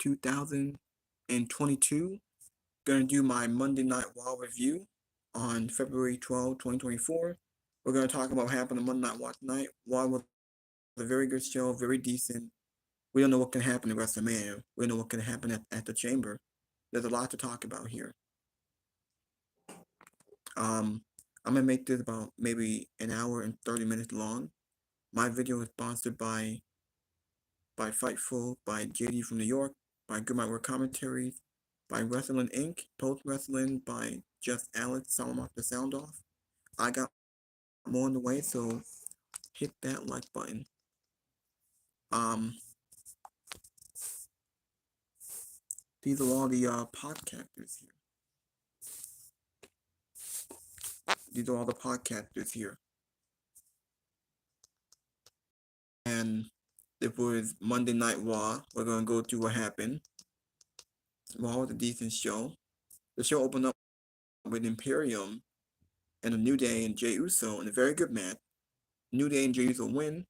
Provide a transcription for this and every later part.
2022. Gonna do my Monday Night Raw review on February 12, 2024. We're gonna talk about what happened on Monday Night Raw tonight. Raw was a very good show, very decent. We don't know what can happen in WrestleMania. We don't know what can happen at the Chamber. There's a lot to talk about here. Um, I'm gonna make this about maybe an hour and 30 minutes long. My video is sponsored by Fightful, by JD from New York, by Good My Work Commentaries, by Wrestling Inc., Post Wrestling, by Just Alex, Sound Off the Sound Off. I got more on the way, so hit that like button. Um, these are all the podcasters here. These are all the podcasters here. And it was Monday Night Raw. We're gonna go through what happened. Raw was a decent show. The show opened up with Imperium and a New Day and Jey Uso in a very good match. New Day and Jey Uso win.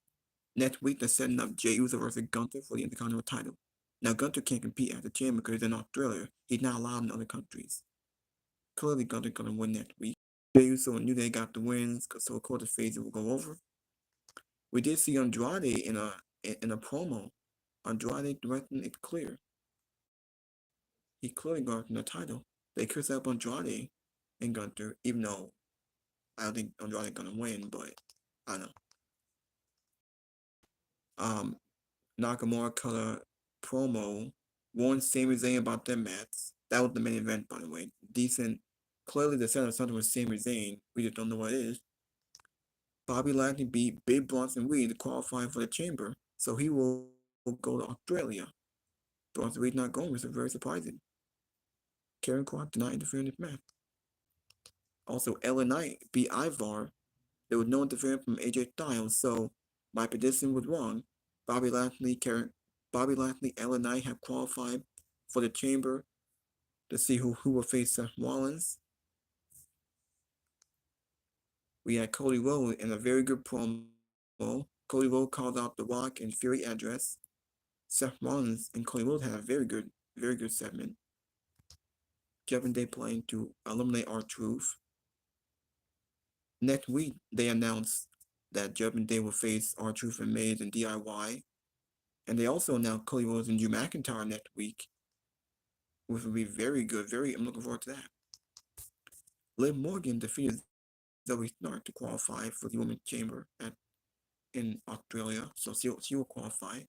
Next week they're setting up Jey Uso versus Gunther for the Intercontinental title. Now Gunther can't compete at the chamber because he's in Australia. He's not allowed in other countries. Clearly Gunther's gonna win next week. Jey Uso and New Day got the wins, so of course the phase will go over. We did see Andrade in a promo. Andrade threatened it clear. He clearly got the title. They could set up Andrade and Gunther, even though I don't think Andrade gonna win, but I don't know. Nakamura cut a promo, warned Sami Zayn about their match. That was the main event, by the way. Decent. Clearly, the center of something with Sami Zayn. We just don't know what it is. Bobby Lashley beat Big Bronson Reed to qualify for the Chamber, so he will go to Australia. Bronson Reed not going, which is very surprising. Karen Cross did not interfere in this match. Also, LA Knight beat Ivar. There was no interference from AJ Styles, so my prediction was wrong. Bobby Lashley, LA Knight have qualified for the Chamber to see who will face Seth Rollins. We had Cody Rhodes in a very good promo. Cody Rhodes called out The Rock and Fury address. Seth Rollins and Cody Rhodes had a very good segment. Judgment Day playing to eliminate R-Truth. Next week, they announced that Judgment Day will face R-Truth and Maze and DIY. And they also announced Cody Rhodes and Drew McIntyre next week, which will be very good. I'm looking forward to that. Liv Morgan defeated Zoe Stark to qualify for the Women's Chamber in Australia, so she will qualify.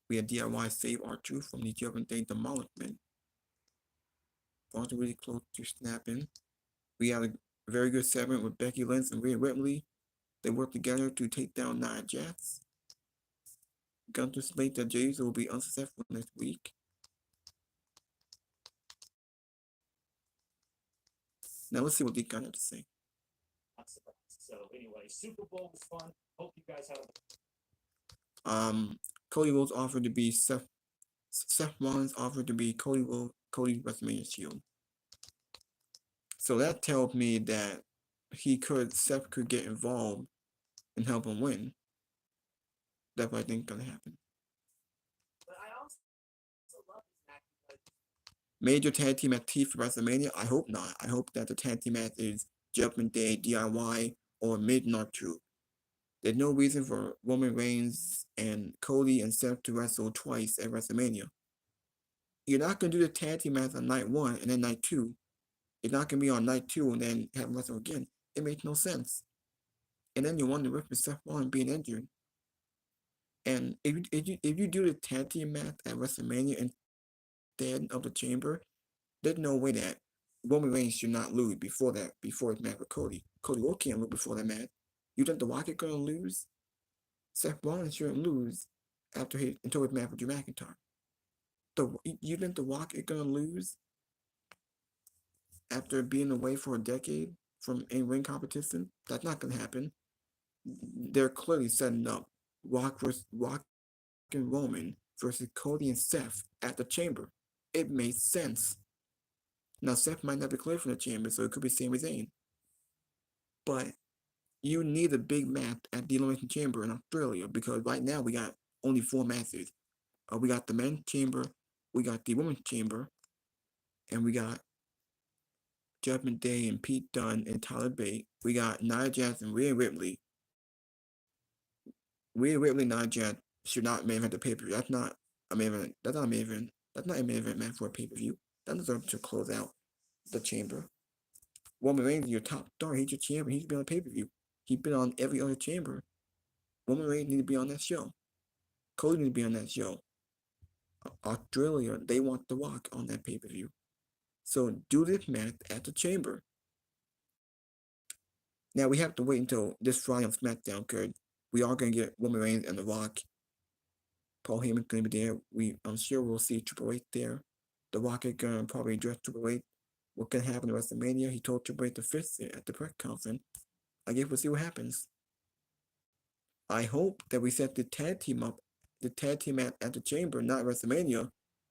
We had DIY save R-Truth from the Judgment Day demolishment. Bronson really close to snapping. We had a very good segment with Becky Lynch and Rhea Ripley. They worked together to take down Nia Jax. Gunther states that Jey Uso will be unsuccessful next week. Now let's see what these guys have to say. So anyway, Super Bowl was fun. Hope you guys have Cody Rhodes offered to be Seth Rollins offered to be Cody's WrestleMania Shield. So that tells me that Seth could get involved and help him win. That's what I think is gonna happen. But I also love this match because Major tag team match for WrestleMania? I hope not. I hope that the tag team match is Judgment Day, DIY, or Midnight Truth. There's no reason for Roman Reigns and Cody and Seth to wrestle twice at WrestleMania. You're not gonna do the tag team match on night 1 and then night 2. It's not gonna be on night 2 and then have them wrestle again. It makes no sense. And then you wonder with Seth Rollins being injured. And if you do the tag team match at WrestleMania instead of the Chamber, there's no way that Roman Reigns should not lose before his match with Cody. Cody Rhodes can't lose before that match. You think The Rock is gonna lose? Seth Rollins shouldn't lose until his match with Drew McIntyre. You think The Rock is gonna lose after being away for a decade from in-ring competition? That's not gonna happen. They're clearly setting up Rock and Roman versus Cody and Seth at the Chamber. It made sense. Now Seth might not be clear from the Chamber, so it could be Sami Zayn. But you need a big match at the Elimination Chamber in Australia because right now we got only 4 matches. We got the men's chamber, we got the women's chamber, and we got Judgment Day and Pete Dunne and Tyler Bate. We got Nia Jax and Rhea Ripley. Rhea Ripley, Nia Jax should not main event the pay per view. That's not a main event. That's not a main event. That's not a main event match for a pay per view. That deserves to close out the chamber. Roman Reigns is your top star. He's your champion. He should be on the pay per view. He's been on every other chamber. Roman Reigns needs to be on that show. Cody needs to be on that show. Australia, they want The Rock on that pay per view. So do this match at the chamber. Now we have to wait until this Friday on SmackDown because we are gonna get Roman Reigns and The Rock. Paul Heyman's gonna be there. I'm sure we'll see Triple H there. The Rock is gonna probably address Triple H. What's gonna happen at WrestleMania? He told Triple H to fix it at the press conference. I guess we'll see what happens. I hope that we set the tag team up, the tag team at the Chamber, not WrestleMania.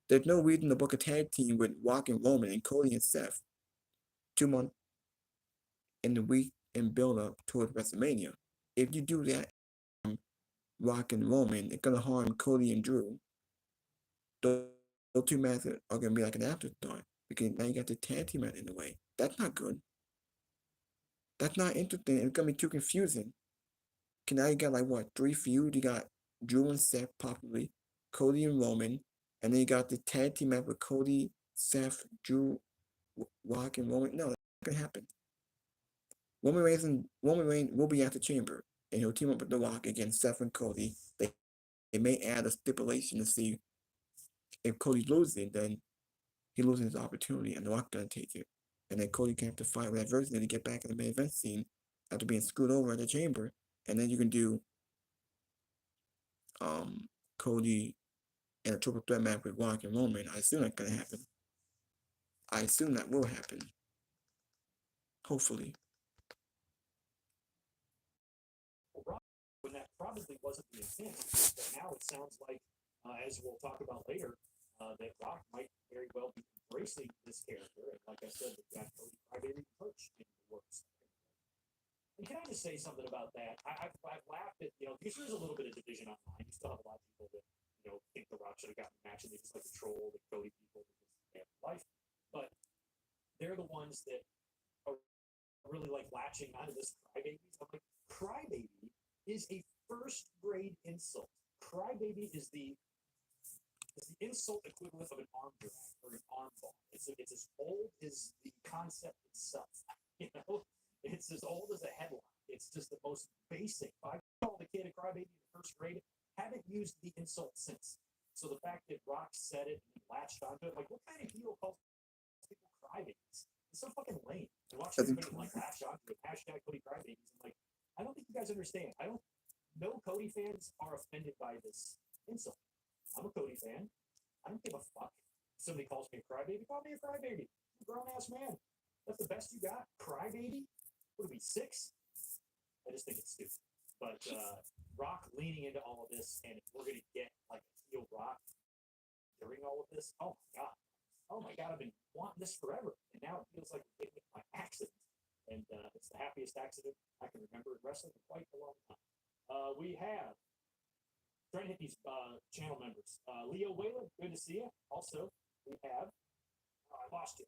There's no reason to book a tag team with Rock and Roman and Cody and Seth 2 months in the week and build up towards WrestleMania. If you do that, Rock and Roman, it's gonna harm Cody and Drew. Those two matches are gonna be like an afterthought because now you got the tag team out in the way. That's not good. That's not interesting. It's gonna be too confusing. Now you got like what 3 feuds? You got Drew and Seth possibly, Cody and Roman, and then you got the tag team match with Cody, Seth, Drew, Rock, and Roman. No, that's not gonna happen. Roman Reigns will be at the Chamber, and he'll team up with The Rock against Seth and Cody. They may add a stipulation to see if Cody's losing, then he loses his opportunity, and The Rock's gonna take it, and then Cody can have to fight with adversity to get back in the main event scene after being screwed over at the Chamber, and then you can do Cody in a triple threat match with Rock and Roman. I assume that's gonna happen. I assume that will happen. Hopefully. When that probably wasn't the intent, but now it sounds like, as we'll talk about later, that Rock might very well be embracing this character. And like I said, we've got Cody Crybaby Coach in the works. And can I just say something about that? I've laughed at, because there's a little bit of division online. You still have a lot of people that, think The Rock should have gotten the match and they just like to troll the Cody people because they have life. But they're the ones that are really like latching onto this crybabies. I'm like, crybaby is a first grade insult. Crybaby is the insult equivalent of an arm drag or an arm ball. It's as old as the concept itself. It's as old as a headline. It's just the most basic. I called a kid a crybaby in first grade. Haven't used the insult since. So the fact that Rock said it and latched onto it, like, what kind of heel calls people crybabies? It's so fucking lame. And watching everybody like latch onto it, hashtag Cody crybabies. I'm like, I don't think you guys understand. No Cody fans are offended by this insult. I'm a Cody fan. I don't give a fuck. If somebody calls me a crybaby, call me a crybaby. I'm a grown ass man. That's the best you got? Crybaby? What are we, 6? I just think it's stupid. But Rock leaning into all of this, and if we're gonna get like a heel Rock during all of this, oh my god, I've been wanting this forever, and now it feels like we're getting it by accident. And it's the happiest accident I can remember in wrestling for quite a long time. We have trying to hit these channel members. Leo Whalen, good to see you. Also, we have I lost you.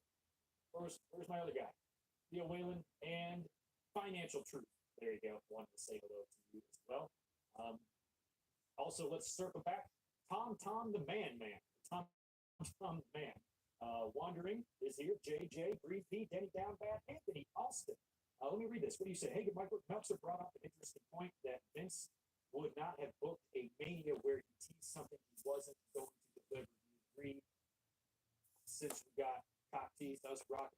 Where's my other guy? Leo Whalen and Financial Truth. There you go. Wanted to say hello to you as well. Also, let's circle back. Tom the Man. Tom the Man. Wandering is here. JJ, Breathe P, Denny Down Bad, Anthony Alston. Let me read this. What do you say? Hey, Michael Meltzer brought up an interesting point that Vince would not have booked a Mania where he teased something he wasn't going to deliver. Do you agree? Since we got cock teased us Rock.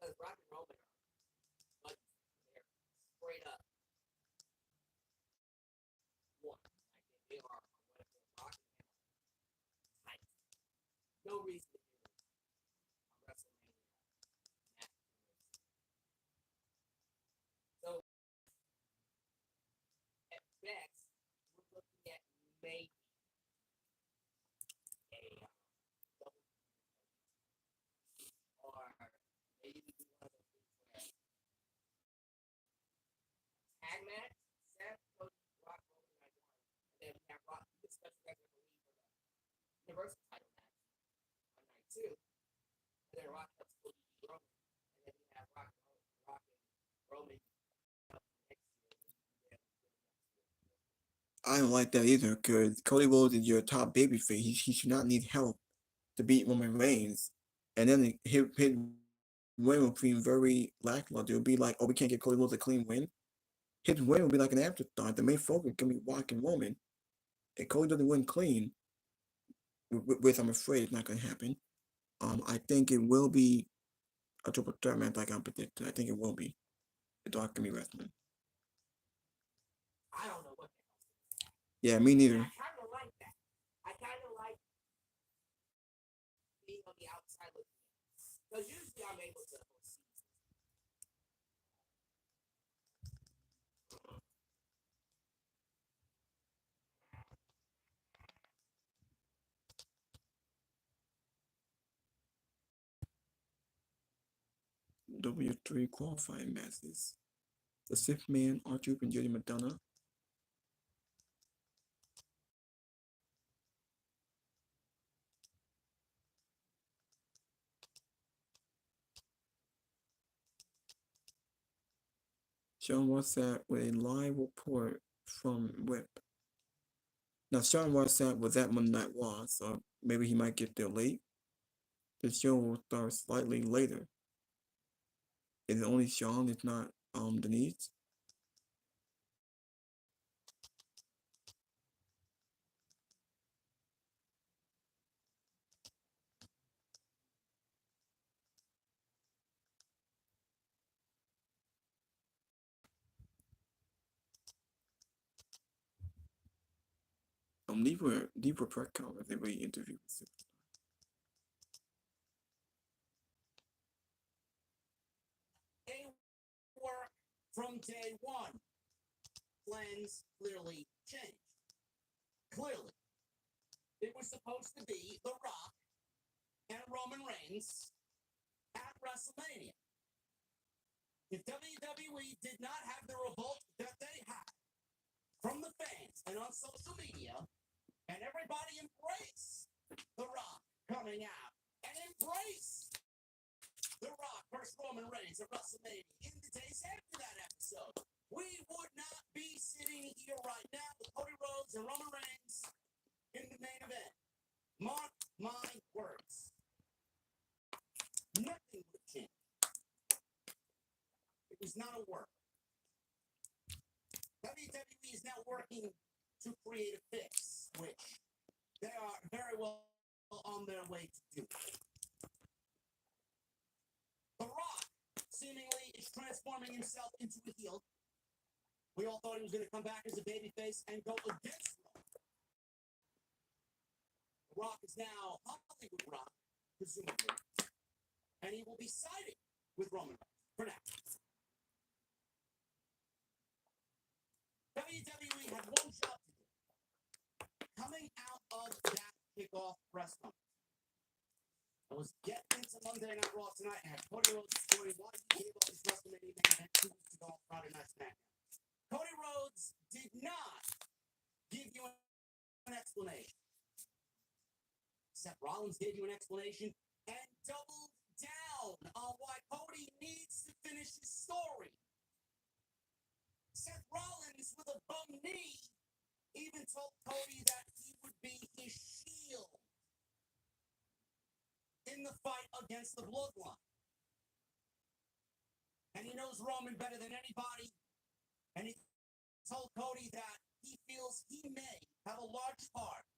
Because Rock and Roman are like they're straight up one. Like they are whatever Rock and Roman tight. No reason to do a WrestleMania match. So at best, we're looking at maybe a double. I don't like that either, because Cody Rhodes is your top babyface. He should not need help to beat Roman Reigns. And then his win will seem very lackluster. It'll be like, oh, we can't get Cody Rhodes a clean win. His win will be like an afterthought. The main focus can be walking Roman. If Cody doesn't win clean, which I'm afraid is not going to happen, I think it will be a triple threat match like I predicted. I think it will be. The Dark can be wrestling. I don't know what the hell. Yeah, me And neither. I kind of like that. I kind of like being on the outside looking in. Because usually I'm able to see. W3 qualifying matches. The Sixth Man, R-Truth, and Jody Madonna. Sean Wassat with a live report from Whip. Now, Sean Wassat was at Monday Night Raw, so maybe he might get there late. The show will start slightly later. Is it only Sean? It's not Denise. These were press conference. They really interviewed with They work from day one. Plans clearly changed. Clearly. It was supposed to be The Rock and Roman Reigns at WrestleMania. If WWE did not have the revolt that they had from the fans and on social media, and everybody embrace The Rock coming out and embrace The Rock versus Roman Reigns at WrestleMania in the days after that episode, we would not be sitting here right now with Cody Rhodes and Roman Reigns in the main event. Mark my words. Nothing would change. It was not a work. WWE is now working to create a fix, which they are very well on their way to do. The Rock seemingly is transforming himself into a heel. We all thought he was going to come back as a babyface and go against Roman. The Rock is now Hollywood Rock, presumably, and he will be siding with Roman for now. WWE had one job to do. Coming out of that kickoff press conference, I was getting into Monday Night Raw tonight and had Cody Rhodes story why he gave up his WrestleMania main event 2 weeks ago on Friday Night SmackDown. Cody Rhodes did not give you an explanation. Seth Rollins gave you an explanation and doubled down on why Cody needs to finish his story. Seth Rollins, with a bum knee, even told Cody that he would be his shield in the fight against the Bloodline. And he knows Roman better than anybody. And he told Cody that he feels he may have a large part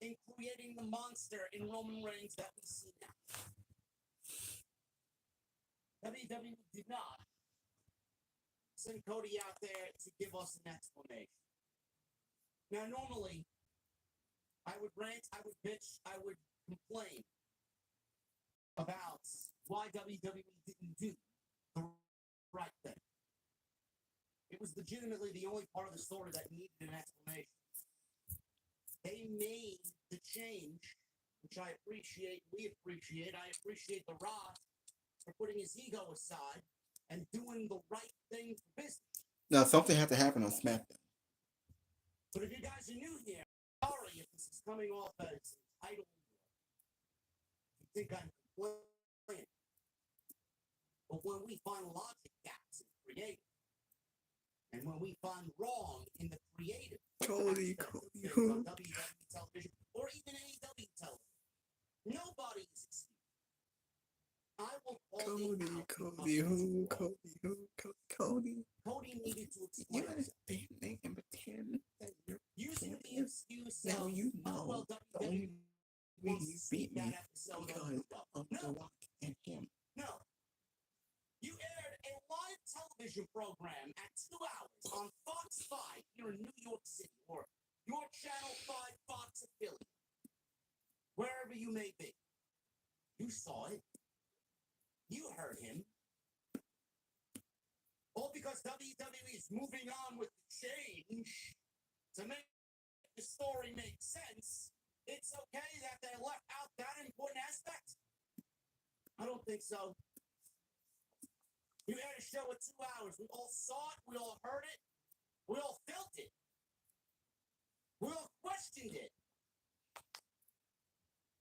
in creating the monster in Roman Reigns that we see now. WWE did not send Cody out there to give us an explanation. Now, normally, I would rant, I would bitch, I would complain about why WWE didn't do the right thing. It was legitimately the only part of the story that needed an explanation. They made the change, which I appreciate, we appreciate. I appreciate The Rock for putting his ego aside and doing the right thing for business. Now, something had to happen on SmackDown. But if you guys are new here, sorry if this is coming off as idle. You think I'm complaining. But when we find logic gaps in creative, and when we find wrong in the creative. Cody, perhaps Cody, that who? on WWE television or even AEW television. Nobody is excused. I will call Cody, it out Cody, because it's who? wrong. Cody, who? Cody. Cody needed to You explain gotta himself. stand there and pretend that you're Using the champion. excuse Now of, you oh, well, know the WWE only way wants you to speak beat me that episode because on the of The No, Rock and him. no. You aired a live television program at 2 hours on Fox 5 here in New York City, or your Channel 5 Fox affiliate, wherever you may be. You saw it. You heard him. All because WWE is moving on with the change to make the story make sense. It's okay that they left out that important aspect? I don't think so. You had a show at 2 hours. We all saw it. We all heard it. We all felt it. We all questioned it.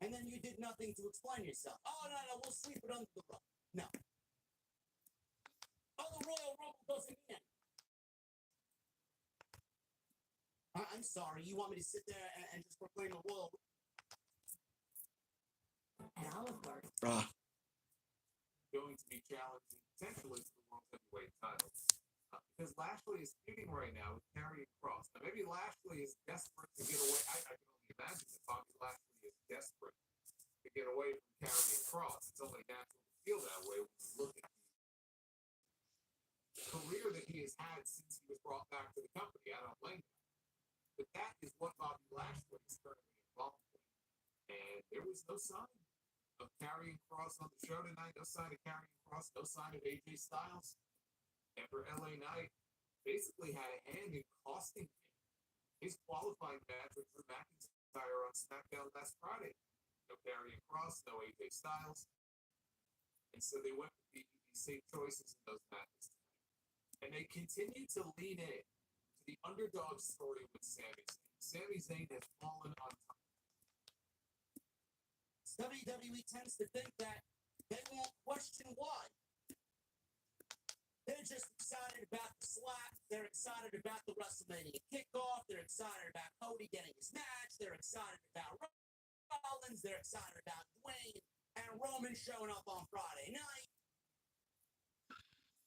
And then you did nothing to explain yourself. Oh, no, we'll sweep it under the rug. No. Oh, the Royal Rumble doesn't end. I'm sorry. You want me to sit there and just proclaim the Royal Rumble? Ah, going to be challenging potentially for the World Heavyweight title. Because Lashley is feuding right now with Karrion Kross. Now, maybe Lashley is desperate to get away. I can only imagine that Bobby Lashley is desperate to get away from Karrion Kross. It's only natural to feel that way when you look at the career that he has had since he was brought back to the company. I don't blame him. But that is what Bobby Lashley is currently involved in. And there was no sign of Karrion Kross on the show tonight. No sign of Karrion Kross. No sign of AJ Styles. After LA Knight basically had a hand in costing him his qualifying match with Drew McIntyre on SmackDown last Friday. No Karrion Kross, no AJ Styles. And so they went with the same choices in those matches tonight. And they continue to lean in to the underdog story with Sami Zayn. Sami Zayn has fallen on top. WWE tends to think that they won't question why. They're just excited about the slap. They're excited about the WrestleMania kickoff. They're excited about Cody getting his match. They're excited about Rollins. They're excited about Dwayne and Roman showing up on Friday night.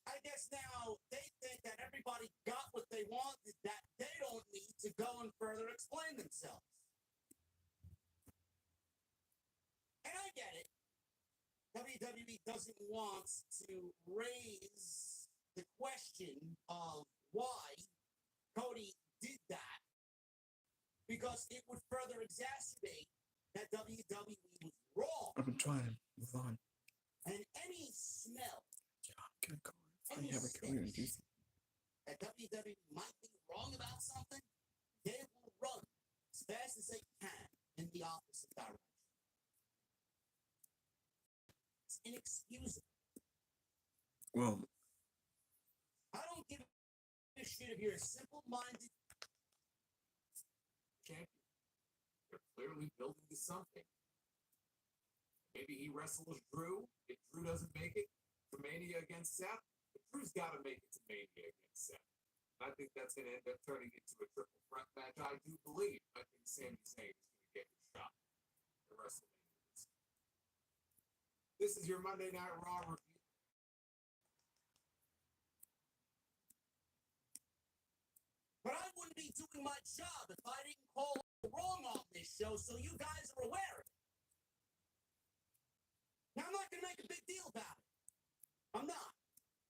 I guess now they think that everybody got what they wanted, that they don't need to go and further explain themselves. And I get it. WWE doesn't want to raise the question of why Cody did that, because it would further exacerbate that WWE was wrong. I'm trying to move on. And any smell, Good God. I any have a career in stench DC. that WWE might be wrong about something, they will run as fast as they can in the opposite direction. It's inexcusable. Well, I don't give a shit if you're a simple-minded Champion. They're clearly building to something. Maybe he wrestles Drew. If Drew doesn't make it to Mania against Seth, but Drew's got to make it to Mania against Seth. I think that's going to end up turning into a triple threat match. I do believe. I think Sami Zayn is going to get his shot at WrestleMania. This is your Monday Night Raw review. But I wouldn't be doing my job if I didn't call wrong on this show, so you guys are aware of it. Now, I'm not going to make a big deal about it. I'm not.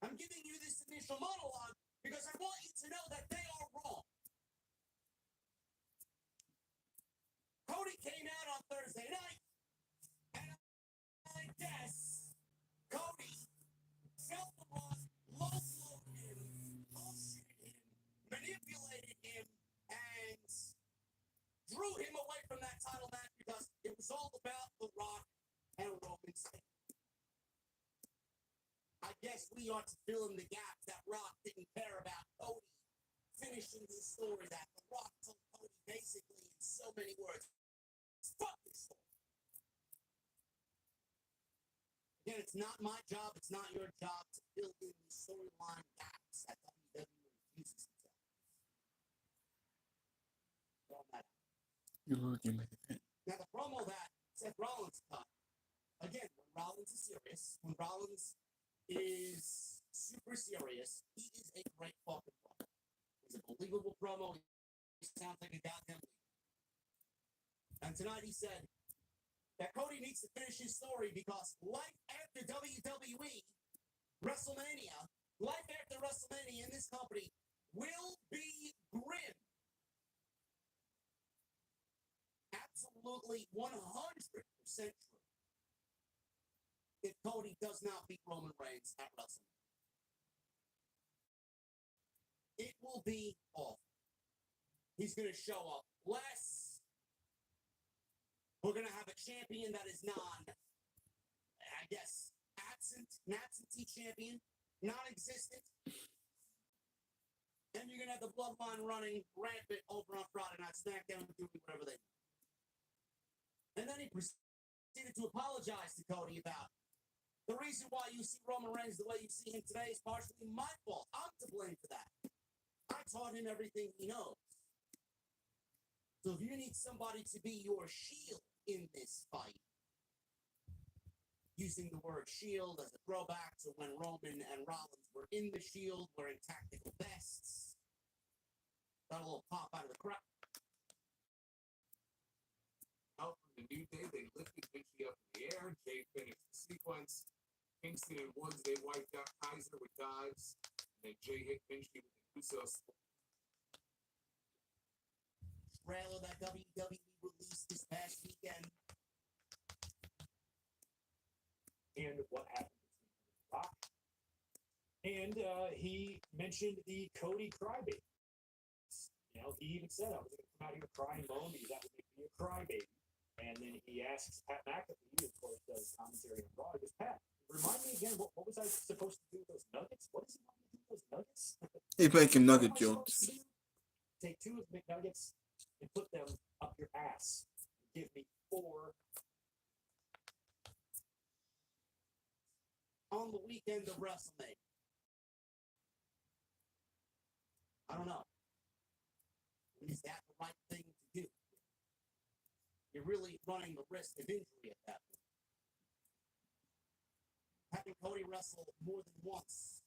I'm giving you this initial monologue because I want you to know that they are wrong. Cody came out on Thursday night, and I guess Cody felt the Rock, low-flowed him, bullshitted him, manipulated him, and drew him away from that title match because it was all about The Rock and Roman Reigns. I guess we ought to fill in the gap that Rock didn't care about Cody finishing the story that The Rock told Cody basically in so many words. Fuck this story. Again, it's not my job, it's not your job to fill in the storyline gaps that WWE refuses to tell. You heard your main event. Now, the promo that Seth Rollins cut, again, when Rollins is serious, when Rollins is super serious, he is a great fucking promo. He's a believable promo. He sounds like a goddamn leader. And tonight he said that Cody needs to finish his story because life after WWE, WrestleMania, life after WrestleMania in this company will be grim. Absolutely 100% true. If Cody does not beat Roman Reigns at WrestleMania, it will be awful. He's going to show up less. We're going to have a champion that is an absentee champion, non-existent. And you're going to have the bloodline running rampant over on Friday Night SmackDown doing whatever they do. And then he proceeded to apologize to Cody about the reason why you see Roman Reigns the way you see him today is partially my fault. I'm to blame for that. I taught him everything he knows. So if you need somebody to be your shield in this fight, using the word shield as a throwback to when Roman and Rollins were in the shield, wearing tactical vests, got a little pop out of the crowd. Out from the New Day, they lifted Vinci up in the air. Jay finished the sequence. Kingston and Woods, they wiped out Kaiser with dives. And then Jay hit Vinci with the Usos. Trailer that WWE released this past weekend. And what happened between Rock. And he mentioned the Cody crybaby. You know, he even said, I was going to come out here crying moan because that would make me a crybaby. And then he asks Pat McAfee, who of course does commentary on Raw, he goes, Pat, remind me again, what was I supposed to do with those nuggets? What does he want me to do with those nuggets? He's making What nugget am I supposed jokes. to do? Take 2 of the McNuggets and put them up your ass. Give me 4. On the weekend of WrestleMania. I don't know. Is that the right thing to do? You're really running the risk of injury at that point. Having Cody wrestle more than once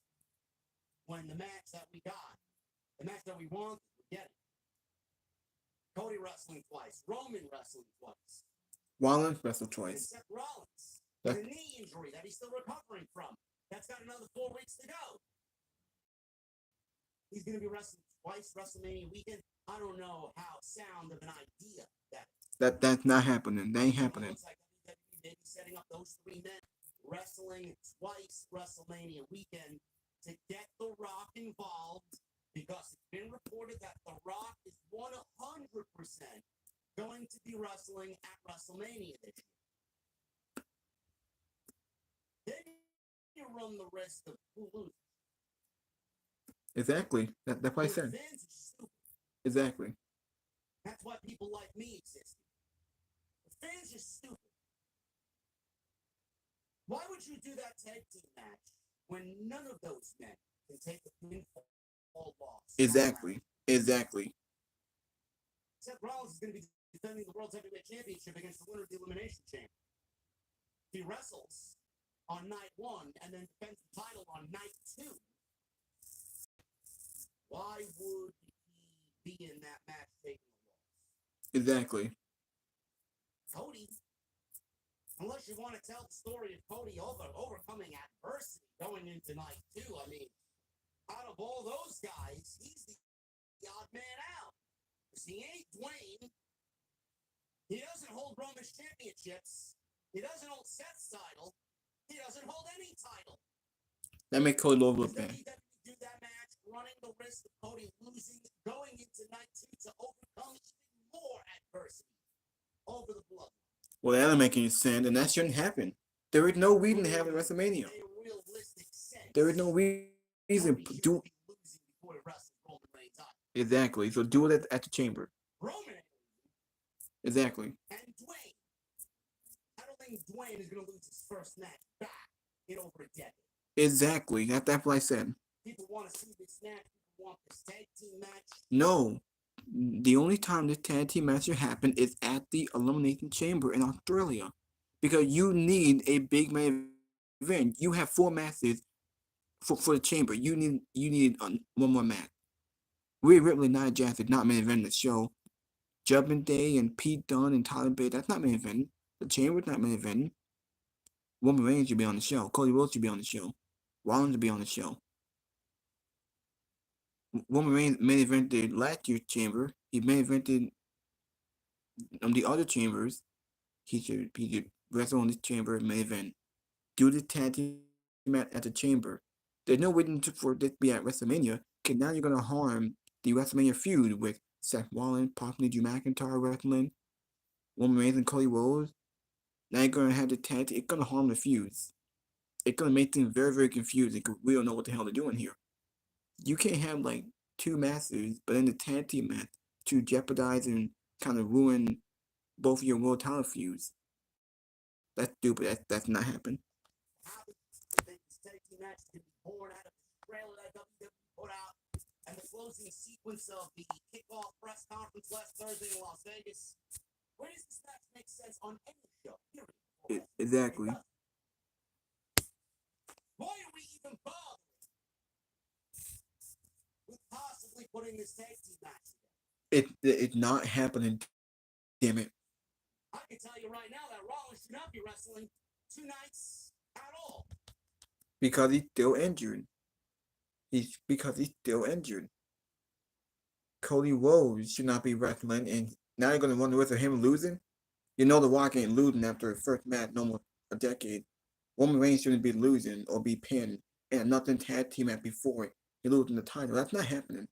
when the match that we got, the match that we want, we're getting. Cody wrestling twice, Roman wrestling twice. Rollins wrestled And twice. Seth Rollins, That- with a knee injury that he's still recovering from. That's got another 4 weeks to go. He's going to be wrestling twice WrestleMania weekend. I don't know how sound of an idea that is. That's not happening. That ain't It happening. looks like WWE may be setting up those 3 men wrestling twice WrestleMania weekend to get The Rock involved because it's been reported that The Rock is 100% going to be wrestling at WrestleMania this year. Then you run the risk of who loses. Exactly. That's what I said. Fans are stupid. Exactly. That's why people like me exist. The fans are stupid. Why would you do that tag team match when none of those men can take a pinfall loss? Exactly. Exactly. Seth Rollins is going to be defending the World Heavyweight Championship against the winner of the Elimination Chamber. He wrestles on night 1 and then defends the title on night 2. Why would he be in that match taking a loss? Exactly. Cody, unless you want to tell the story of Cody overcoming adversity going into night 2, I mean, out of all those guys, he's the odd man out. Because he ain't Dwayne. He doesn't hold Roman's championships. He doesn't hold Seth's title. He doesn't hold any title. That make Cody look Does bad. WWE do that match, running the risk of Cody losing, going into night 2 to overcome even more adversity over the blood? Well, that don't make any sense, and that shouldn't happen. There is no reason to have it at WrestleMania. A realistic sense. There is no reason Cody to should do be losing before he wrestles Roman Reigns out. exactly. So do it at the chamber. Roman Exactly. and Dwayne. I don't think Dwayne is going to lose his first match back in over a decade. Exactly. That's what I said. People want to see this match. People want this tag team match. No. The only time this tag team match should happen is at the Elimination Chamber in Australia, because you need a big main event. You have 4 matches for the chamber. You need one more match. Rhea Ripley, Nia Jax did not main event the show. Judgment Day and Pete Dunne and Tyler Bate, that's not main event. The chamber's not main event. Roman Reigns should be on the show. Cody Rhodes should be on the show. Rollins should be on the show. Roman Reigns main evented last year's chamber. He main evented the other chambers. He should wrestle in this chamber main event. Do the tag team match at the chamber. There's no reason for this to be at WrestleMania, because now you're gonna harm the WrestleMania feud with Seth Rollins, possibly Drew McIntyre wrestling, Roman Reigns and Cody Rhodes. Now you're gonna have the tag team. It's gonna harm the feuds. It's gonna make things very, very confusing, because we don't know what the hell they're doing here. You can't have like 2 masters, but then the tag team match to jeopardize and kind of ruin both of your world title feuds. That's stupid. That's not happening. How do you think this tag team match can be born out of the trailer that WWE put out and the closing sequence of the kickoff press conference last Thursday in Las Vegas? Where does this match make sense on any show? Period. Exactly. Why are we even bothering with possibly putting this tag team match together? It's not happening. Damn it. I can tell you right now that Rollins should not be wrestling 2 nights at all. Because he's still injured. Because he's still injured. Cody Rhodes should not be wrestling, and now you're gonna wonder whether him losing. You know the Rock ain't losing after the first match in almost a decade. Roman Reigns shouldn't be losing or be pinned and nothing tag team match before he losing the title. That's not happening.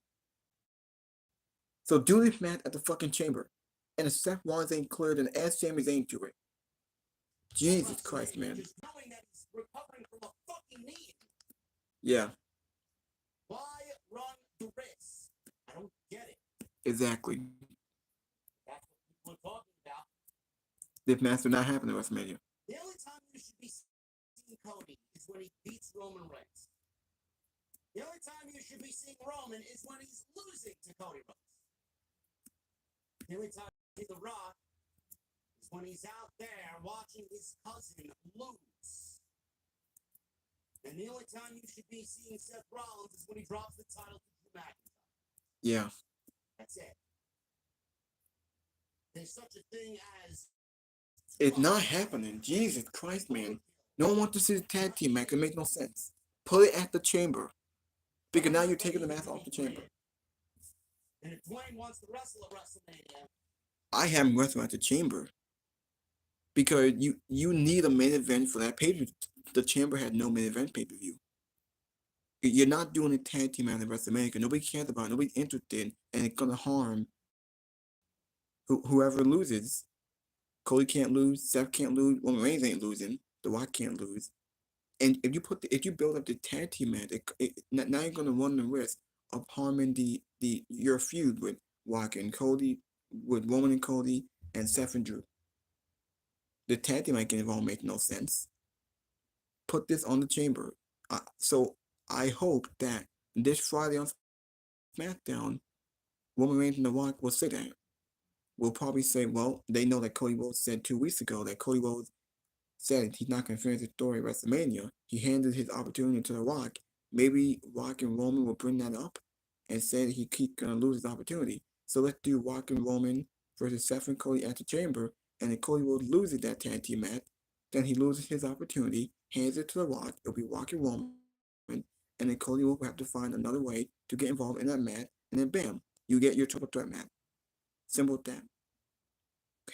So do this match at the fucking chamber. And if Seth Rollins ain't cleared, and ask Sami Zayn to it. Jesus Christ, man. Just knowing that he's recovering from a fucking knee. Yeah, Why run the risk? I don't get it. exactly. That's what people are talking about. This match will not happen at WrestleMania. The only time you should be seeing Cody is when he beats Roman Reigns. The only time you should be seeing Roman is when he's losing to Cody Rhodes. The only time you see The Rock is when he's out there watching his cousin lose. And the only time you should be seeing Seth Rollins is when he drops the title to Drew McIntyre. Yeah. That's it. There's such a thing as... It's not happening. Jesus Christ, man. No one wants to see the tag team match. It makes no sense. Put it at the chamber. Because now you're taking the match off the chamber. And if Dwayne wants to wrestle at WrestleMania... I have him wrestle at the chamber. Because you need a main event for that pay-per-view. The chamber had no main event pay-per-view. You're not doing a tag team match at WrestleMania. Nobody cares about it. Nobody's interested. And it's going to harm whoever loses. Cody can't lose. Seth can't lose. Roman Reigns ain't losing. The Rock can't lose. And if you build up the tag team match, now you're gonna run the risk of harming your feud with Rock and Cody, with Roman and Cody, and Seth and Drew. The tag team might get involved make no sense. Put this on the chamber. So I hope that this Friday on SmackDown, Roman Reigns and The Rock will say that. We'll probably say, well, they know that Cody Rhodes said 2 weeks ago that Cody Rhodes said he's not going to finish the story at WrestleMania. He handed his opportunity to The Rock. Maybe Rock and Roman will bring that up and say that he's going to lose his opportunity. So let's do Rock and Roman versus Seth and Cody at the chamber. And if Cody Rhodes loses that tag team match, then he loses his opportunity, hands it to The Rock. It'll be Rock and Roman. And then Cody will have to find another way to get involved in that match. And then bam, you get your triple threat match. Simple as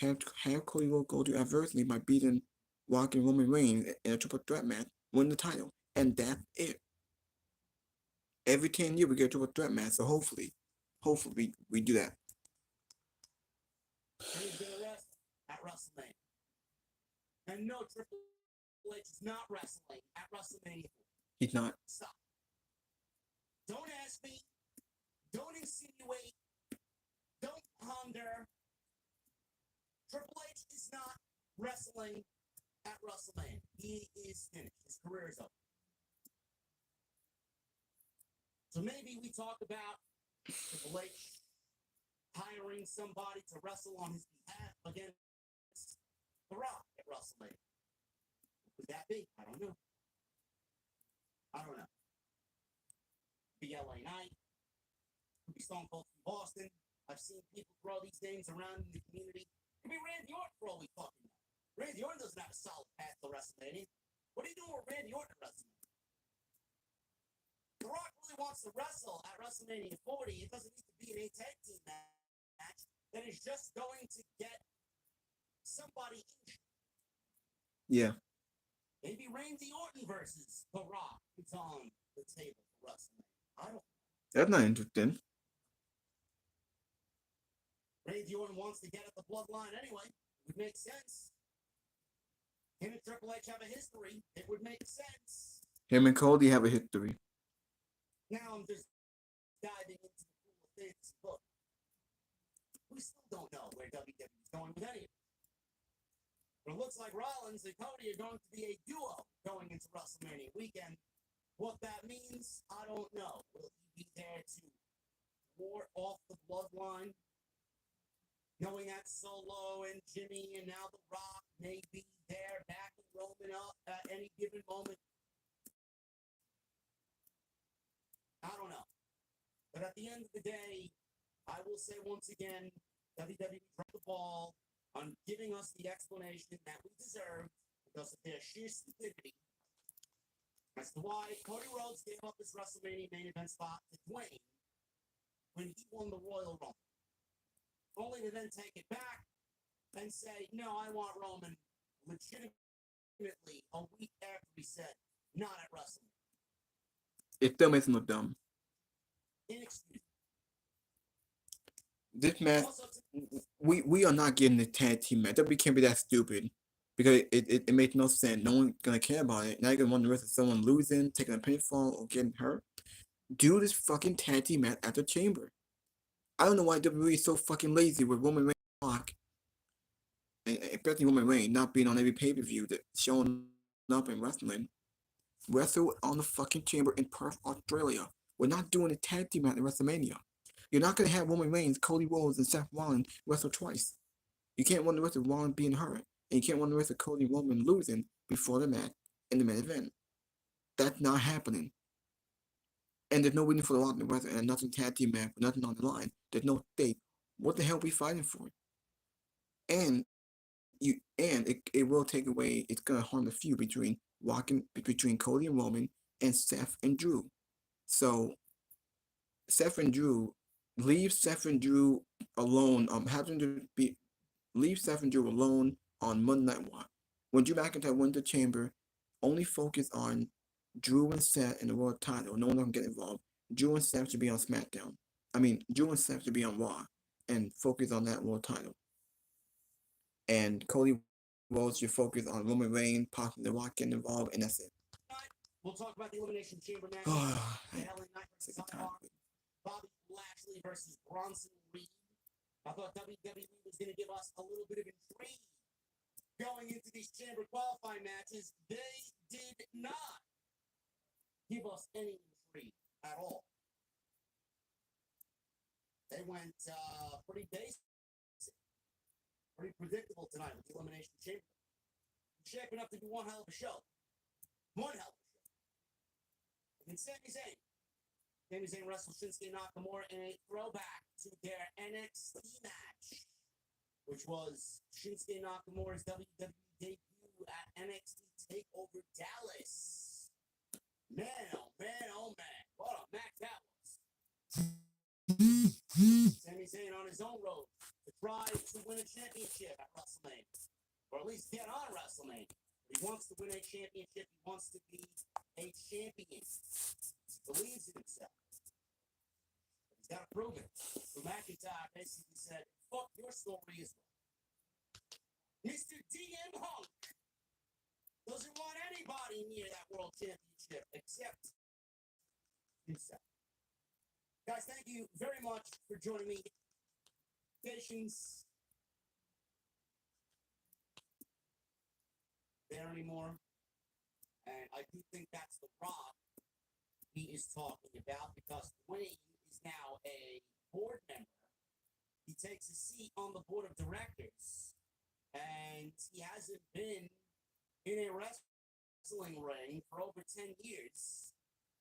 that. Have Cody Rhodes go to adversity by beating Rock and Roman Reigns in a triple threat match, win the title, and that's it. Every 10 years we get a triple threat match, so hopefully we do that. And he's going to wrestle at WrestleMania. And no, Triple H is not wrestling at WrestleMania. He's not. Stop. Don't ask me. Don't insinuate. Don't ponder. Triple H is not wrestling at WrestleMania. He is finished. His career is over. So maybe we talk about Triple H hiring somebody to wrestle on his behalf against The Rock at WrestleMania. Would that be? I don't know. Be LA Knight. Could be Stone Cold from Boston. I've seen people throw these names around in the community. Could be Randy Orton for all we fucking know. Randy Orton doesn't have a solid path to WrestleMania. What are you doing with Randy Orton at WrestleMania? The Rock really wants to wrestle at WrestleMania 40. It doesn't need to be an 8 tag team match that is just going to get somebody injured. Yeah. Maybe Randy Orton versus The Rock is on the table for WrestleMania. I don't know. That's not interesting. Randy Orton wants to get at the bloodline anyway. It would make sense. Him and Triple H have a history. It would make sense. Him and Cody have a history. Now I'm just diving into the pool of fantasy book. We still don't know where WWE is going with any of it. But it looks like Rollins and Cody are going to be a duo going into WrestleMania weekend. What that means, I don't know. Will he be there to ward off the bloodline? Knowing that Solo and Jimmy and now The Rock may be there backing Roman up at any given moment. I don't know. But at the end of the day, I will say once again, WWE dropped the ball on giving us the explanation that we deserve because of their sheer stupidity as to why Cody Rhodes gave up his WrestleMania main event spot to Dwayne when he won the Royal Rumble. Only to then take it back and say, no, I want Roman legitimately a week after he said, not at WrestleMania. It still makes him look dumb. Inexcusable. This match, Also, we are not getting the tag team match. WWE can't be that stupid because it makes no sense. No one's gonna care about it. Now you're gonna want the rest of someone losing, taking a pinfall, or getting hurt. Do this fucking tag team match at the Chamber. I don't know why WWE is so fucking lazy with Roman Reigns, and especially Roman Reigns not being on every pay-per-view that showing up in wrestling. Wrestle on the fucking Chamber in Perth, Australia. We're not doing a tag team match at WrestleMania. You're not gonna have Roman Reigns, Cody Rhodes, and Seth Rollins wrestle twice. You can't want the rest of Rollins being hurt, and you can't want the rest of Cody and Roman losing before the match in the main event. That's not happening. And there's no reason for the Rock to wrestle and nothing tag team match, nothing on the line. There's no stake. What the hell are we fighting for? And it will take away. It's gonna harm the feud between Cody and Roman and Seth and Drew. So Seth and Drew, leave Seth and Drew alone. Leave Seth and Drew alone on Monday Night Raw. When Drew McIntyre wins the Chamber, only focus on Drew and Seth and the world title. No one can get involved. Drew and Seth should be on SmackDown. Drew and Seth should be on Raw and focus on that world title. And Cody Rhodes should focus on Roman Reigns, possibly The Rock getting involved, and that's it. We'll talk about the Elimination Chamber match. LA Knight versus Bobby Lashley versus Bronson Reed. I thought WWE was going to give us a little bit of intrigue going into these Chamber qualifying matches. They did not give us any intrigue at all. They went pretty basic, pretty predictable tonight with the Elimination Chamber. It's shaping up to be one hell of a show. One hell of a show. And Sami Zayn wrestled Shinsuke Nakamura in a throwback to their NXT match, which was Shinsuke Nakamura's WWE debut at NXT TakeOver Dallas. Man, oh man, what a match that was. Sami Zayn on his own road to try to win a championship at WrestleMania, or at least get on WrestleMania. He wants to win a championship. He wants to be a champion. He believes in himself. But he's got to prove it. So McIntyre basically said, fuck your story as well. Mr. DM Hunk doesn't want anybody near that world championship except himself. Guys, thank you very much for joining me. Patience. There anymore. And I do think that's the Rock he is talking about because Dwayne is now a board member. he takes a seat on the board of directors, and he hasn't been in a wrestling ring for over 10 years,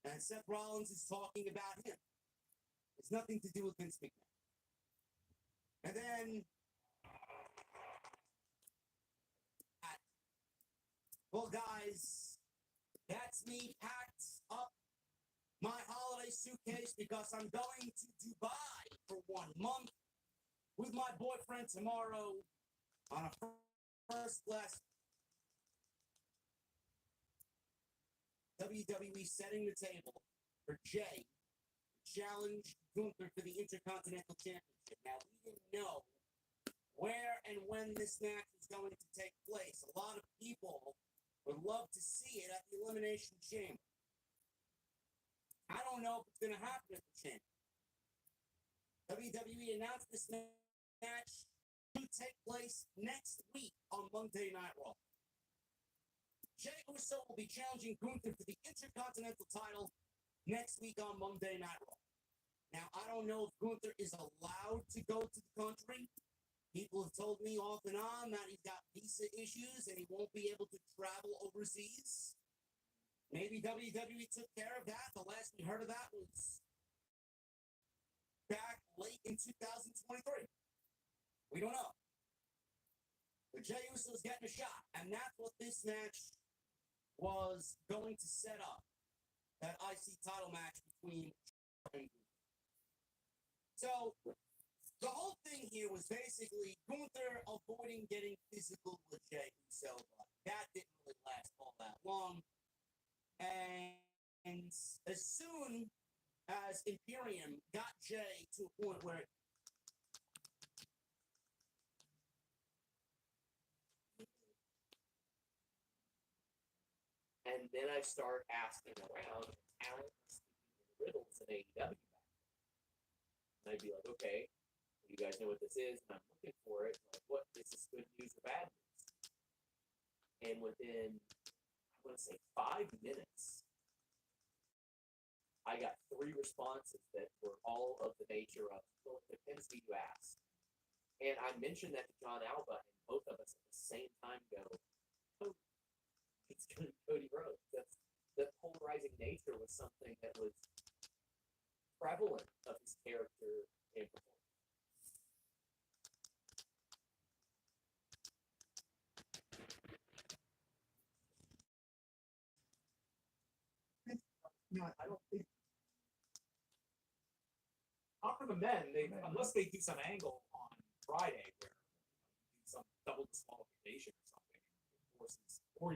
and Seth Rollins is talking about him. It's nothing to do with Vince McMahon. And then, well, guys, that's me packed up my holiday suitcase because I'm going to Dubai for 1 month with my boyfriend tomorrow on a first class WWE setting the table for Jay to challenge Gunther for the Intercontinental Championship. Now, we didn't know where and when this match was going to take place. A lot of people would love to see it at the Elimination Chamber. I don't know if it's going to happen at the Chamber. WWE announced this match to take place next week on Monday Night Raw. Jey Uso will be challenging Gunther for the Intercontinental title next week on Monday Night Raw. Now, I don't know if Gunther is allowed to go to the country. People have told me off and on that he's got visa issues and he won't be able to travel overseas. Maybe WWE took care of that. The last we heard of that was back late in 2023. We don't know. But Jey Uso's getting a shot, and that's what this match was going to set up. That IC title match between and so the whole thing here was basically Gunther avoiding getting physical with Jey Uso, but that didn't really last all that long. And as soon as Imperium got Jey to a point where And then I start asking around, Alan riddles in AEW. And I'd be like, okay, you guys know what this is, and I'm looking for it. Like, what? Is this good news or bad news? And within, I want to say 5 minutes, I got 3 responses that were all of the nature of, well, it depends who you ask. And I mentioned that to John Alba, and both of us at the same time go, oh, it's going to be Cody Rhodes. That polarizing nature was something that was prevalent of his character and performance. I don't think. Not for the men, unless they do some angle on Friday where do some double disqualification or something, forces, or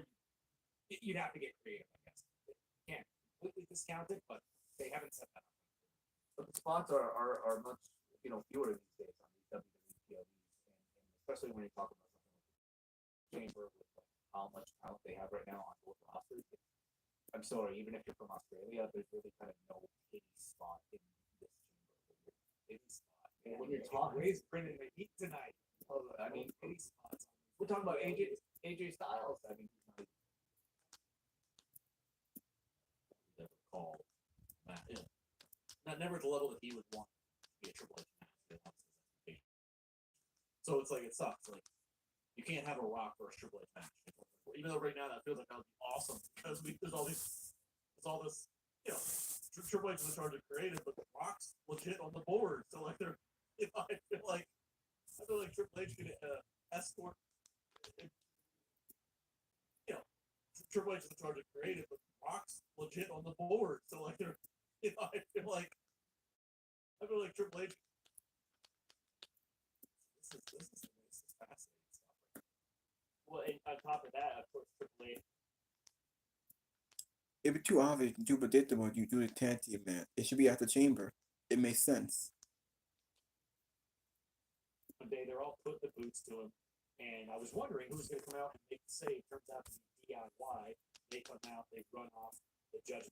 you'd have to get creative, I guess. You can't completely discount it, but they haven't set that up. But the spots are much fewer these days on these WWE PLEs, and especially when you talk about something like Chamber with like, how much talent they have right now on both rosters. I'm sorry, even if you're from Australia, there's really kind of no pity spot in this Chamber. Pity spot. And when you're talking, Ray's bringing the heat tonight. I mean, pity spots. we're talking about AJ Styles. I mean, he's not Never called Matt. Yeah. Not never at the level that he would want to be a Triple H match. So it's like it sucks. Like you can't have a Rock versus Triple H match. Even though right now that feels like that would be awesome because there's all this, Triple H is in charge of creative, but the Rock's legit on the board. So like I feel like Triple H could escort. Triple H is in charge of creative, but Rock's legit on the board. So like I feel like Triple H. This is fascinating stuff. Well, and on top of that, of course, Triple H. If it's too obvious and too predictable, you do the tag team match. It should be at the Chamber. It makes sense. One day they're all putting the boots to him, and I was wondering who was going to come out and make the save. Turns out to be DIY. They come out, they run off the Judgment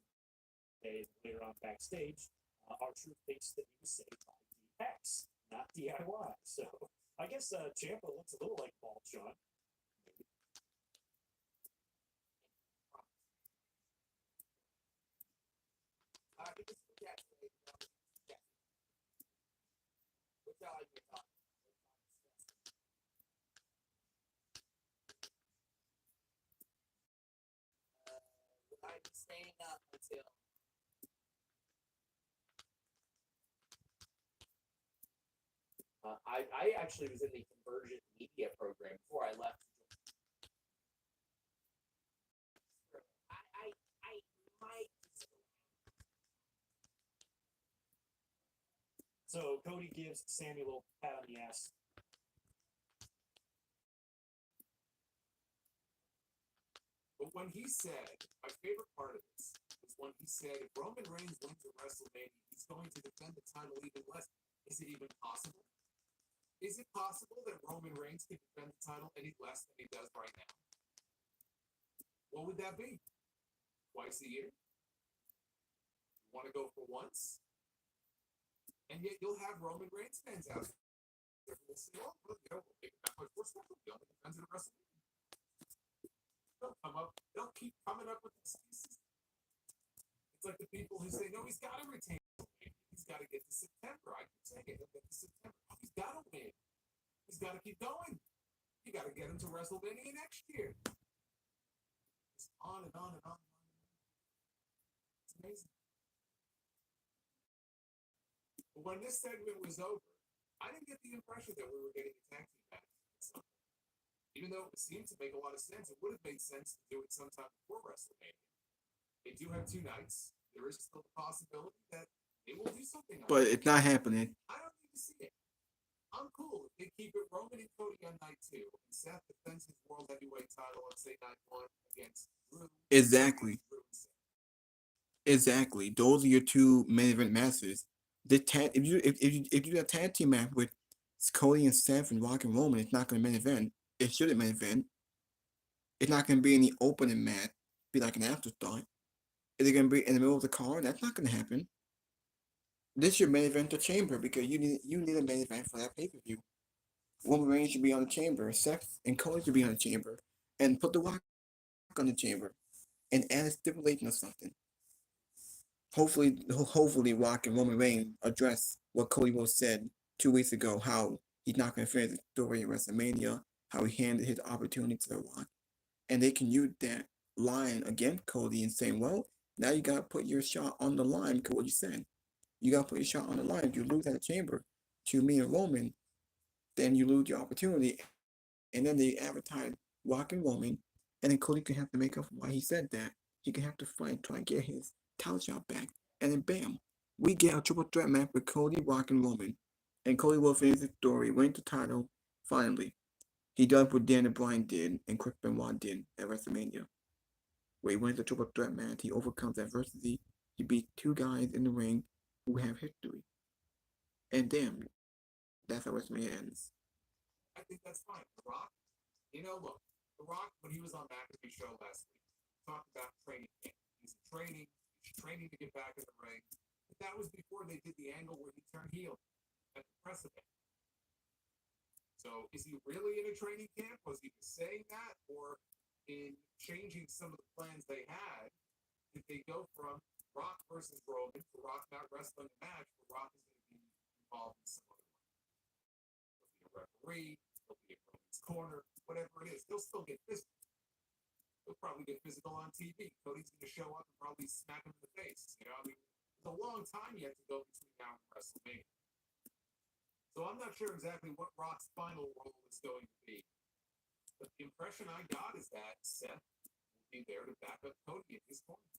Day. Later on backstage, our truth thinks that he was saved by DX, not DIY. So I guess Ciampa looks a little like Bald Sean. I think this is the catch. Which I like your thoughts. I've been staying up until. I actually was in the convergent media program before I left. I might. So Cody gives Samuel a pat on the ass. But when he said, my favorite part of this was when he said, if Roman Reigns wins at WrestleMania, he's going to defend the title even less. Is it even possible? Is it possible that Roman Reigns can defend the title any less than he does right now? What would that be? Twice a year? You want to go for once? And yet you'll have Roman Reigns fans out there who will say, oh, well, we'll make it that much more special. He only defends at WrestleMania. They'll keep coming up with excuses. It's like the people who say, no, he's got to retain. He's got to get to September. I keep saying it. He'll get to September. Oh, he's got to win. He's got to keep going. You got to get him to WrestleMania next year. It's on and on and on and on. It's amazing. But when this segment was over, I didn't get the impression that we were getting a tag team match. Even though it seemed to make a lot of sense, it would have made sense to do it sometime before WrestleMania. They do have 2 nights. There is still the possibility that they will do something. But it's not happening. I don't need to see it. I'm cool if they keep it Roman and Cody on night 2, and Seth defends his World Heavyweight title on, say, night 1 against Rhodes. Exactly. Exactly. Those are your 2 main event matches. If you do a tag team match with Cody and Seth and Rock and Roman, it's not going to main event. It shouldn't main event. It's not going to be any opening match. Be like an afterthought. Is it going to be in the middle of the card? That's not going to happen. This should main event the chamber because you need a main event for that pay per view. Roman Reigns should be on the chamber. Seth and Cody should be on the chamber, and put the Rock on the chamber, and add a stipulation or something. Hopefully, Rock and Roman Reigns address what Cody Rhodes said 2 weeks ago, how he's not going to finish the story at WrestleMania, how he handed his opportunity to The Rock, and they can use that line against Cody and saying, well, now you got to put your shot on the line because what you said. You got to put your shot on the line. If you lose at the chamber to me and Roman, then you lose your opportunity. And then they advertise Rock and Roman, and then Cody can have to make up for why he said that. He can have to fight, try and get his title shot back. And then bam, we get a triple threat match with Cody, Rock, and Roman. And Cody will finish the story, win the title, finally. He does what Daniel Bryan did and Chris Benoit did at WrestleMania. Where he wins the triple threat match, he overcomes adversity, he beats 2 guys in the ring who have history. And damn, that's how WrestleMania ends. I think that's fine. The Rock, look, The Rock, when he was on McAfee show last week, talked about training camp. He's training to get back in the ring. But that was before they did the angle where he turned heel at the press event. So is he really in a training camp? Was he just saying that? Or in changing some of the plans they had, did they go from Rock versus Roman to Rock not wrestling a match where Rock is going to be involved in some other way? He'll be a referee, he'll be in Roman's corner, whatever it is. He'll still get physical. He'll probably get physical on TV. Cody's going to show up and probably smack him in the face. There's a long time yet to go between now and WrestleMania. So I'm not sure exactly what Rock's final role is going to be. But the impression I got is that Seth will be there to back up Cody in his corner.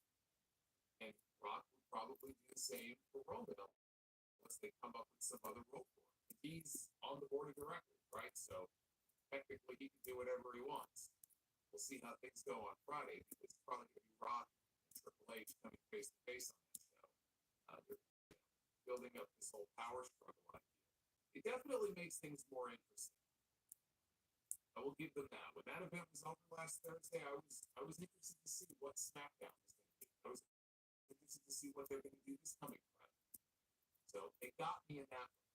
And Rock would probably do the same for Roman unless they come up with some other role for him. He's on the board of directors, right? So technically he can do whatever he wants. We'll see how things go on Friday because it's probably going to be Rock and Triple H coming face to face on this show. They're building up this whole power struggle idea. It definitely makes things more interesting. I will give them that. When that event was over last Thursday, I was interested to see what SmackDown was going to be. I was interested to see what they're going to do this coming Friday. So they got me in that one.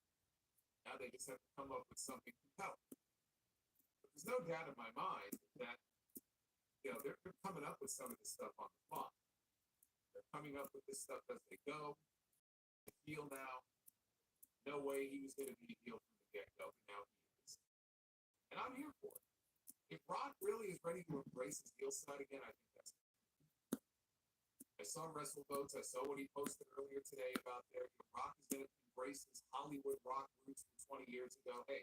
Now they just have to come up with something compelling. But there's no doubt in my mind that they're coming up with some of this stuff on the fly. They're coming up with this stuff as they go. The heel now. No way he was going to be a heel from the get-go, but now he is. And I'm here for it. If Rock really is ready to embrace his heel side again, I think that's I saw WrestleVotes. I saw what he posted earlier today about there. Rock is going to embrace his Hollywood Rock roots from 20 years ago. Hey,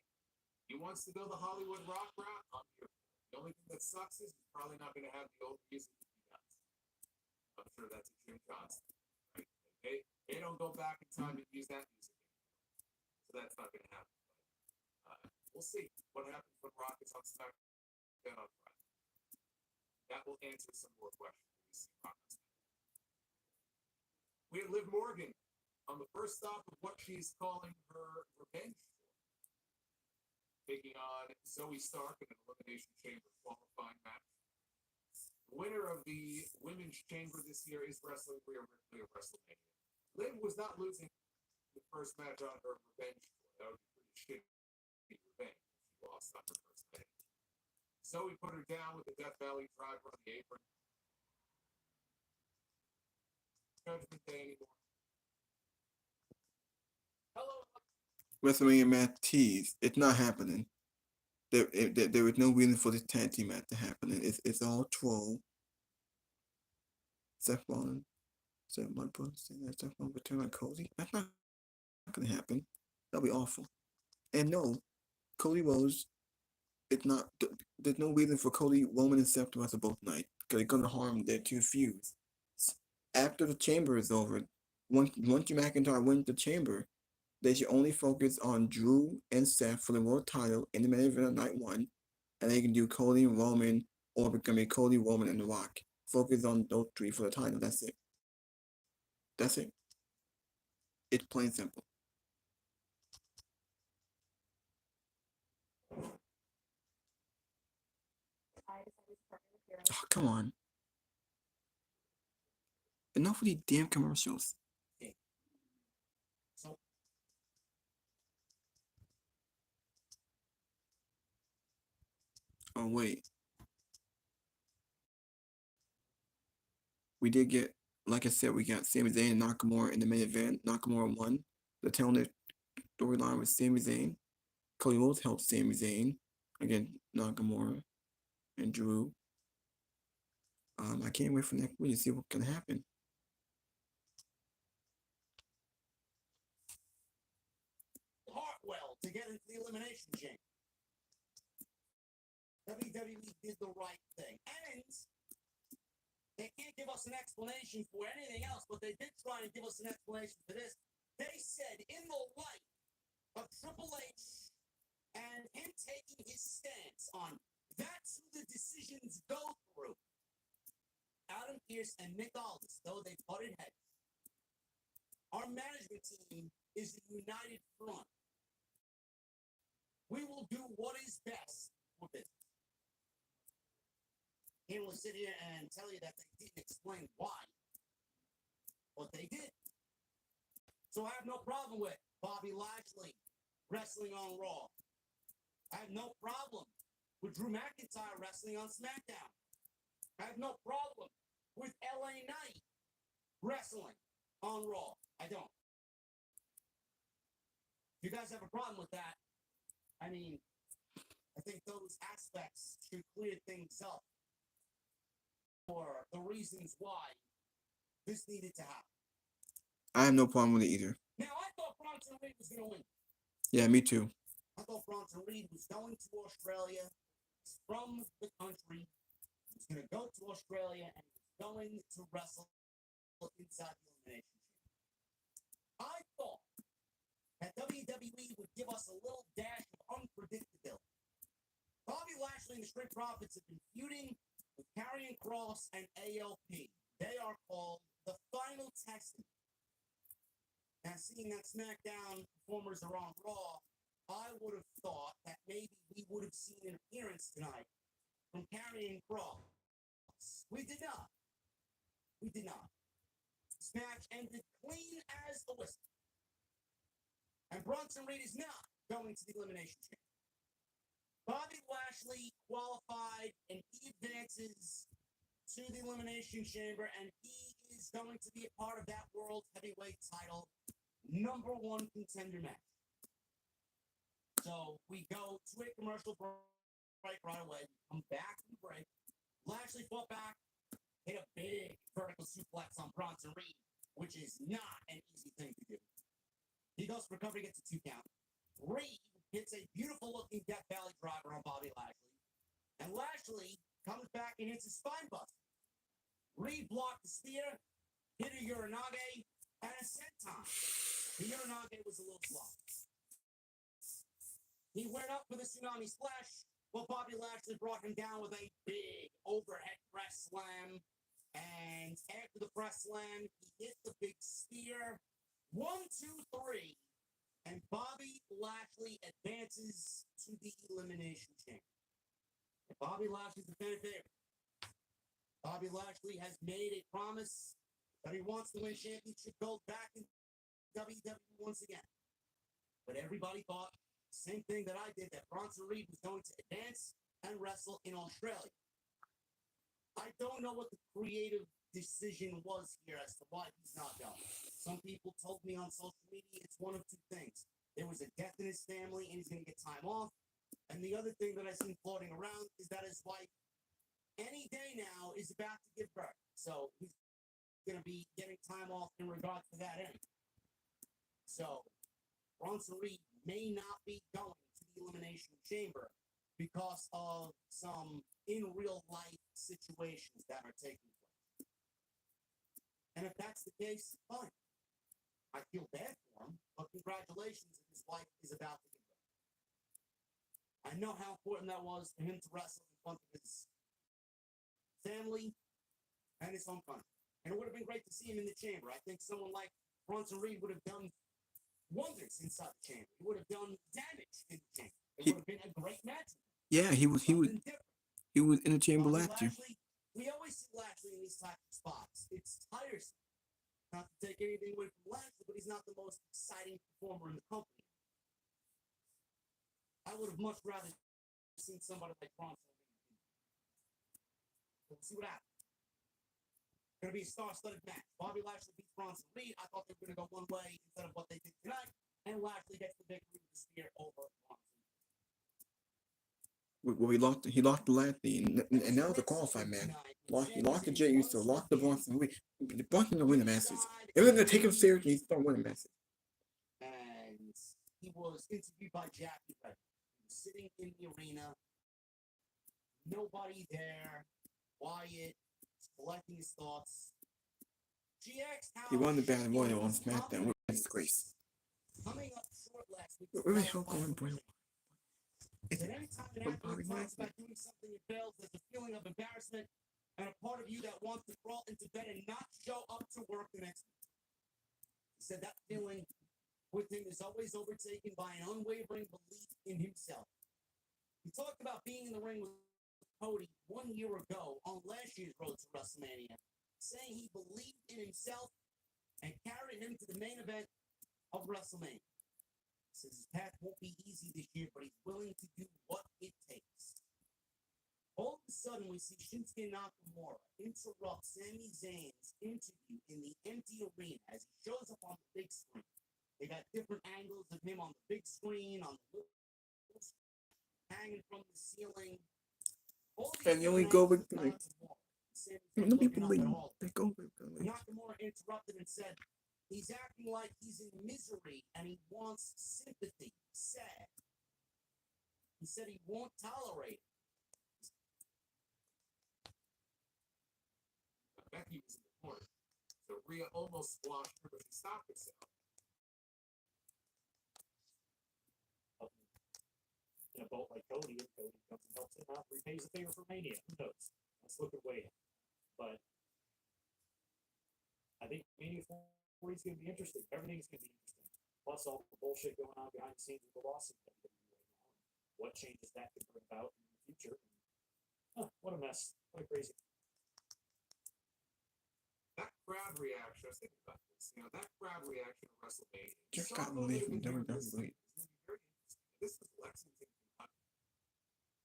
he wants to go the Hollywood Rock route. I'm here for it. The only thing that sucks is he's probably not going to have the old music that he does. I'm sure that's a Jim Johnston. Right? They don't go back in time and use that music anymore. So that's not going to happen. But we'll see what happens when Rock is on SmackDown on Friday. That will answer some more questions when we see Rock on SmackDown. We had Liv Morgan on the first stop of what she's calling her revenge tour, taking on Zoe Stark in an Elimination Chamber qualifying match. The winner of the Women's Chamber this year is wrestling Rhea Ripley of WrestleMania. Liv was not losing the first match on her revenge tour. That would be pretty shitty revenge if she lost on her first match. Zoe put her down with the Death Valley driver on the apron. Judgment Day anymore. Hello. WrestleMania match tease. It's not happening. There is no reason for this tag team match to happen. It's all troll. Seth Rollins, Seth Rollins return on Cody. That's not gonna happen. That'll be awful. And no, Cody Rhodes. It's not. There's no reason for Cody, Roman, and Seth to wrestle both nights because it's gonna harm their two feuds. After the chamber is over, once Drew McIntyre wins the chamber, they should only focus on Drew and Seth for the world title in the main event of night one, and they can do Cody and Roman, or it can be Cody, Roman, and The Rock. Focus on those three for the title. That's it. That's it. It's plain simple. Oh, come on. Enough of these damn commercials. So Oh, wait. We did get, like I said, we got Sami Zayn and Nakamura in the main event. Nakamura won. The telling storyline with Sami Zayn. Cody Rhodes helped Sami Zayn against Nakamura and Drew. I can't wait for next week to see what's gonna happen. Hartwell to get into the Elimination Chamber. WWE did the right thing. And they can't give us an explanation for anything else, but they did try and give us an explanation for this. They said in the light of Triple H and him taking his stance on that's who the decisions go through. Adam Pearce and Nick Aldis, though they butted heads. Our management team is a united front. We will do what is best for business. He will sit here and tell you that they didn't explain why, but they did. So I have no problem with Bobby Lashley wrestling on Raw. I have no problem with Drew McIntyre wrestling on SmackDown. I have no problem with LA Knight wrestling on Raw. I don't. If you guys have a problem with that, I mean, I think those aspects should clear things up for the reasons why this needed to happen. I have no problem with it either. Now, I thought Bronson Reed was going to win. Yeah, me too. I thought Bronson Reed was going to Australia. He's from the country. He's going to go to Australia and he's going to wrestle inside the Elimination Chamber. I thought that WWE would give us a little dash of unpredictability. Bobby Lashley and the Street Profits have been feuding with Karrion Kross and ALP. They are called the Final Testament. Now, seeing that SmackDown performers are on Raw, I would have thought that maybe we would have seen an appearance tonight from Karrion Kross. We did not. We did not. This match ended clean as a whistle. And Bronson Reed is not going to the Elimination Chamber. Bobby Lashley qualified and he advances to the Elimination Chamber and he is going to be a part of that World Heavyweight title #1 contender match. So we go to a commercial break right away. Come back from the break. Lashley fought back, hit a big vertical suplex on Bronson Reed, which is not an easy thing to do. He goes for cover, gets a 2 count. Reed hits a beautiful-looking Death Valley driver on Bobby Lashley. And Lashley comes back and hits a spine buster. Reed blocked the spear, hit a Uranage, and a senton. The Uranage was a little slow. He went up for the tsunami splash, while Bobby Lashley brought him down with a big overhead press slam. And after the press slam, he hit the big spear. 1, 2, 3. And Bobby Lashley advances to the Elimination Chamber. And Bobby Lashley's the fan favorite. Bobby Lashley has made a promise that he wants to win championship gold back in WWE once again. But everybody thought the same thing that I did, that Bronson Reed was going to advance and wrestle in Australia. I don't know what the creative decision was here as to why he's not going. Some people told me on social media it's one of two things. There was a death in his family and he's going to get time off. And the other thing that I've seen floating around is that his wife, any day now, is about to give birth. So he's going to be getting time off in regards to that end. So Bronson Reed may not be going to the Elimination Chamber because of some in real life situations that are taking place. And if that's the case, fine. I feel bad for him, but congratulations if his wife is about to give birth. I know how important that was for him to wrestle in front of his family and his home country. And it would have been great to see him in the chamber. I think someone like Bronson Reed would have done wonders inside the chamber. He would have done damage in the chamber. It would have been a great match. Yeah, he was in the chamber last year. We always see Lashley in these types of spots. It's tiresome. Not to take anything away from Lashley, but he's not the most exciting performer in the company. I would have much rather seen somebody like Bronson Reed. We'll see what happens. Going to be a star-studded match. Bobby Lashley beats Bronson Reed. I thought they were going to go one way instead of what they did tonight. And Lashley gets the victory with the spear over Bronson. Well, he locked the Lashley, and now the qualifying match. He locked the Jey Uso, locked the Bronson Reed. Bronson will win the matches. Everyone's gonna take him seriously. He's gonna win the matches. And he was interviewed by Jackie Redmond. He was sitting in the arena. Nobody there. Quiet. Collecting his thoughts. She asked how he won the Battle Royal on SmackDown with disgrace. Coming up short last week. Where the hell going, boy? That anytime an athlete talks about doing something and fails, there's a feeling of embarrassment and a part of you that wants to crawl into bed and not show up to work the next week. He said that feeling with him is always overtaken by an unwavering belief in himself. He talked about being in the ring with Cody 1 year ago on last year's Rhodes to WrestleMania, saying he believed in himself and carried him to the main event of WrestleMania. He says his path won't be easy this year, but he's willing to do what it takes. All of a sudden, we see Shinsuke Nakamura interrupt Sami Zayn's interview in the empty arena as he shows up on the big screen. They got different angles of him on the big screen, on the little screen, hanging from the ceiling. And you only go with like, let people leave. They go with Nakamura interrupted and said he's acting like he's in misery and he wants sympathy, sad. He said he won't tolerate it. Becky was in the corner, so Rhea almost squashed her, but she stopped herself. In a boat like Cody, and Cody comes and helps him out, repays a favor for Mania. Who knows? Let's look at way. But I think Mania 40 is going to be interesting. Everything's going to be interesting. Plus all the bullshit going on behind the scenes with the lawsuit that we're doing right now. What changes that could bring about in the future? What a mess! What a crazy. That crowd reaction, I was thinking about this. That crowd reaction at WrestleMania. Just got relief from WWE. This is Lexington, Kentucky.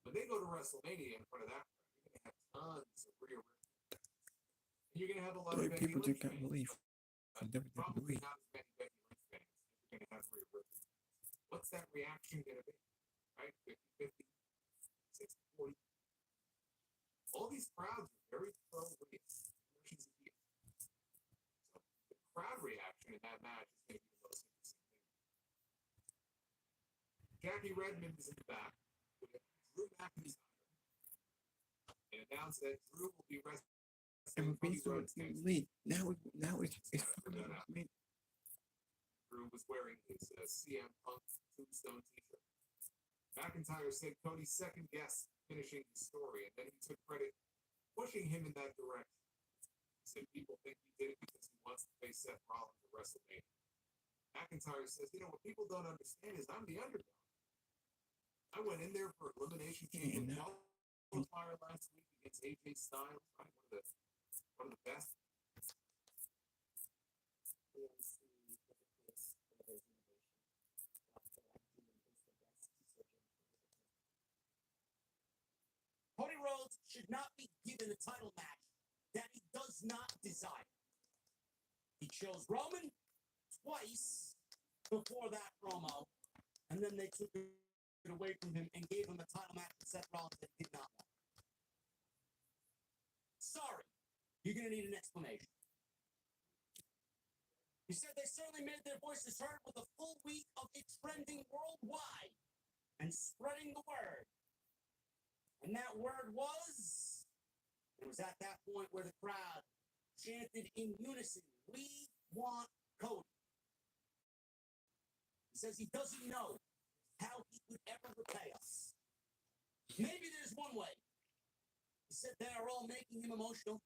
When they go to WrestleMania in front of that crowd, you're going to have tons of Rhea Ripley. You're going to have a lot of Becky people Lynch just got fans. relief from Probably WWE. not as many Becky Lynch fans as you're going to have Rhea Ripley. What's that reaction going to be? Right? 50-50, 60-40. All these crowds are very pro-Rhea. She's a heel. Jackie Redmond is in the back with Drew McIntyre and announced that Drew will be wrestling And Cody we're Rhodes next. now it's Drew was wearing his CM Punk Tombstone t-shirt. McIntyre said Cody second guessed finishing the story, and then he took credit pushing him in that direction. He said people think he did it because he wants to face Seth Rollins at WrestleMania. McIntyre says, what people don't understand is I'm the underdog. I went in there for Elimination Chamber qualifier last week against AJ Styles, right? One of the best. Cody Rhodes should not be given a title match that he does not desire. He chose Roman twice before that promo, and then they took it away from him and gave him a title match with Seth Rollins that he did not want. Sorry, you're going to need an explanation. He said they certainly made their voices heard with a full week of it trending worldwide and spreading the word. And that word was, it was at that point where the crowd chanted in unison, "We want Cody." He says he doesn't know how he could ever repay us. Maybe there's one way. He said they are all making him emotional